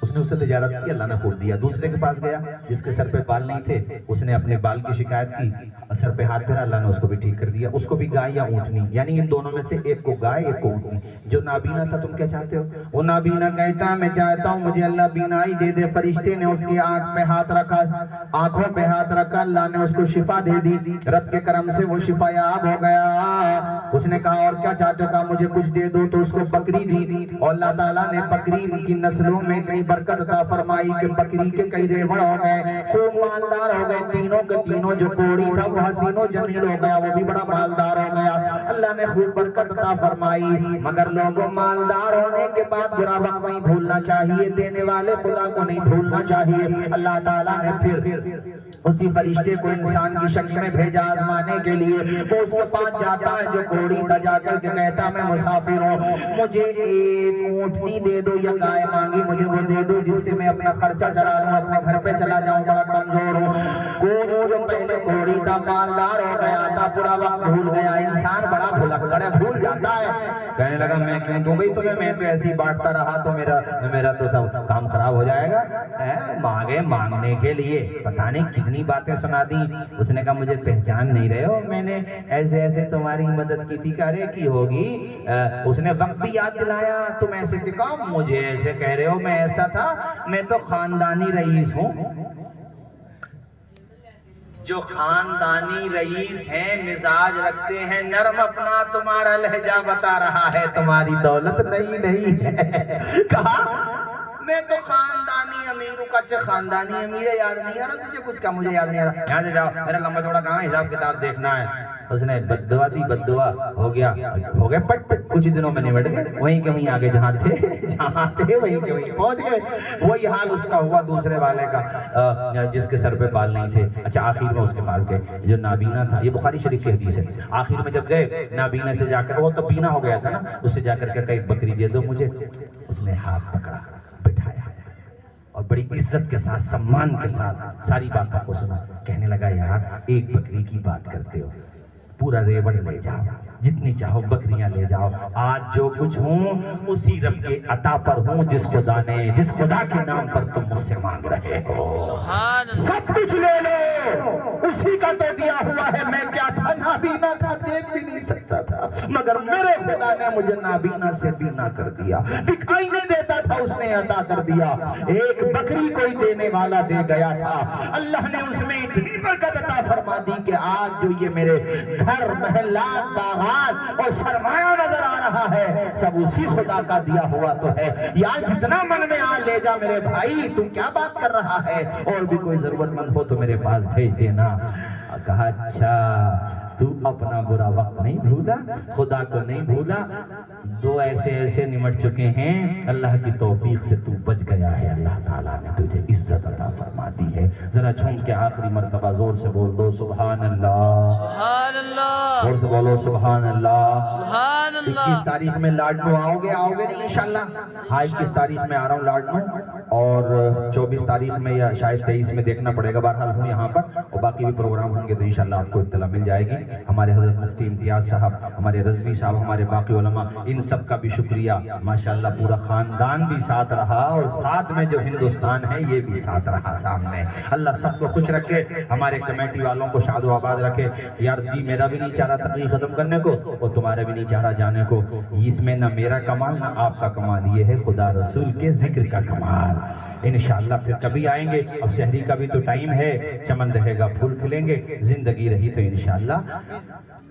[SPEAKER 3] اس نے اس سے تجارت کی، اللہ نے پھوٹ دیا۔ دوسرے کے پاس گیا جس کے سر پہ بال نہیں تھے، اس نے اپنے بال کی شکایت کی، سر پہ ہاتھ پھیرا، اللہ نے اس کو بھی ٹھیک کر دیا۔ اس کو بھی گائے یا اونٹنی، یعنی ان دونوں میں سے ایک کو گائے ایک کو اونٹنی۔ جو نابینا تھا تم کیا چاہتے ہو؟ وہ نابینا کہتا میں چاہتا ہوں مجھے اللہ بینائی دے دے۔ فرشتے نے اس کی آنکھ پہ ہاتھ رکھا، آنکھوں پہ ہاتھ رکھا، اللہ نے اس کو شفا دے دی، رب کے کرم سے وہ شفا یاب ہو گیا۔ اس نے کہا اور کیا چاہتے ہو؟ کہا مجھے کچھ دے دو، تو اس کو بکری دی، اور اللہ تعالیٰ نے بکری کی نسلوں میں اتنی برکت عطا فرمائی کہ بکری کے کئی ریوڑ ہو گئے، خوب مالدار ہو گئے، تینوں کے تینوں جو کوڑی تھا وہ حسین و جمیل ہو گیا، وہ بھی بڑا مالدار ہو گیا۔ اللہ نے خوب برکت عطا فرمائی، مگر لوگوں مالدار ہونے کے بعد برا وقت نہیں بھولنا چاہیے، دینے والے خدا کو نہیں بھولنا چاہیے۔ اللہ تعالیٰ نے پھر اسی فرشتے کو انسان کی شکل میں بھیجا آزمانے کے لیے۔ وہ اس کے پاس جاتا ہے جو گھوڑی تھا، جا کر کے کہتا میں مسافر ہوں، مجھے ایک اونٹنی دے دو یا گائے مانگی مجھے وہ دے دو جس سے میں اپنا خرچہ چلا لوں، اپنے گھر پہ چلا جاؤں، بڑا کمزور ہوں۔ گھوڑی جو پہلے گھوڑی تھا مالدار ہو گیا تھا، پورا وقت بھول گیا۔ انسان بڑا بھلکڑ ہے، بھول جاتا ہے، کہنے لگا میں کیوں دوں بھائی تمہیں، میں تو ایسی بانٹتا رہا تو میرا تو سب کام خراب ہو جائے گا۔ مانگے مانگنے کے لیے پتہ نہیں کتنی باتیں سنا دی۔ اس نے کہا مجھے پہچان نہیں رہے ہو، میں نے ایسے ایسے تمہاری مدد کی تھی، کرے کی ہوگی۔ اس نے وقت بھی یاد دلایا، تم ایسے کہا مجھے ایسے کہہ رہے ہو، میں ایسا تھا، میں تو خاندانی رئیس ہوں۔
[SPEAKER 4] جو خاندانی رئیس ہیں، مزاج رکھتے ہیں نرم، اپنا تمہارا لہجہ بتا رہا ہے تمہاری دولت نہیں ہے۔ کہا میں تو خاندانی امیر ہوں۔ کچھ خاندانی امیر ہے، یاد نہیں آ رہا تجھے کچھ کا؟ مجھے یاد نہیں آ رہا، یہاں سے جاؤ، میرا لمبا چوڑا کام ہے، حساب کتاب دیکھنا ہے۔ اس نے بددعا دی، بددعا ہو گئے پٹ، کچھ دنوں میں نمٹ گئے، وہیں کے وہیں آگے جہاں تھے وہیں کے وہیں پہنچ گئے۔ وہی حال اس کا ہوا دوسرے والے کا جس کے سر پہ بال نہیں تھے۔ اچھا آخر میں اس کے پاس گئے جو نابینا تھا، یہ بخاری شریف کی حدیث ہے۔ آخر میں جب گئے نابینا سے جا کر، وہ تو بینا ہو گیا تھا نا، اس سے جا کر کے ایک بکری دے دو مجھے۔ اس نے ہاتھ پکڑا، بٹھایا اور بڑی عزت کے ساتھ، سمان کے ساتھ ساری باتوں کو سنا۔ کہنے لگا یار ایک بکری کی بات کرتے ہو، پورا ریوڑ لے جاؤ، جتنی چاہو بکریاں لے جاؤ، آج جو کچھ ہوں اسی رب کے عطا پر ہوں جس خدا کے نام پر تم مجھ سے مانگ رہے ہو۔ سب کچھ لے لو، اسی کا تو دیا ہوا ہے۔ میں کیا تھا؟ نابینا تھا، دیکھ بھی نہیں سکتا تھا، مگر میرے خدا نے مجھے نابینا سے بینا کر دیا، دکھائی نہیں دیتا تھا، اس نے عطا کر دیا۔ ایک بکری کوئی دینے والا دے گیا تھا، اللہ نے اس میں اتنی برکت عطا فرما دی کہ آج جو یہ میرے گھر، محلات، باغات اور سرمایہ نظر آ رہا ہے، سب اسی خدا کا دیا ہوا تو ہے۔ یار جتنا من میں آ لے جا میرے بھائی، تو کیا بات کر رہا ہے؟ اور بھی کوئی ضرورت مند ہو تو میرے پاس بھیج دینا۔ کہا اچھا تو اپنا برا وقت نہیں بھولا، خدا کو نہیں بھولا، دو ایسے نمٹ چکے ہیں، اللہ کی توفیق سے تو بچ گیا ہے، اللہ تعالیٰ نے تجھے عزت عطا فرما دی ہے۔ ذرا جھوم کے آخری مرتبہ زور سے بول دو سبحان اللہ،
[SPEAKER 2] سبحان اللہ،
[SPEAKER 3] زور سے بولو سبحان اللہ۔
[SPEAKER 2] سبحان اللہ۔
[SPEAKER 3] 21 تاریخ میں لاڈنو آؤ گے نہیں انشاءاللہ؟ ہاں 21 تاریخ میں آ رہا ہوں لاڈنو، اور 24 تاریخ میں یا شاید 23 میں دیکھنا پڑے گا، بہرحال ہوں یہاں پر، اور باقی بھی پروگرام ہوں گے تو انشاءاللہ آپ کو اطلاع مل جائے گی۔ ہمارے حضرت مفتی امتیاز صاحب، ہمارے رضوی صاحب، ہمارے باقی علماء، ان سب کا بھی شکریہ، ماشاءاللہ پورا خاندان بھی ساتھ رہا، اور ساتھ میں جو ہندوستان ہے یہ بھی ساتھ رہا سامنے۔ اللہ سب کو خوش رکھے، ہمارے کمیٹی والوں کو شاد و آباد رکھے۔ یار جی میرا بھی نہیں چاہ رہا تقریر ختم کرنے کو، اور تمہارا بھی نہیں چاہ رہا جانے کو، اس میں نہ میرا کمال نہ آپ کا کمال، یہ ہے خدا رسول کے ذکر کا کمال۔ انشاءاللہ پھر کبھی آئیں گے، اب سحری کا بھی تو ٹائم ہے، چمن رہے گا پھول کھلیں گے، زندگی رہی تو انشاءاللہ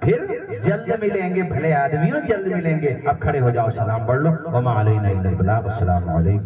[SPEAKER 3] پھر جلد ملیں گے، بھلے آدمیوں جلد ملیں گے۔ اب کھڑے ہو جاؤ، سلام پڑھ لو، وما علینا الا البلاغ، السلام علیکم۔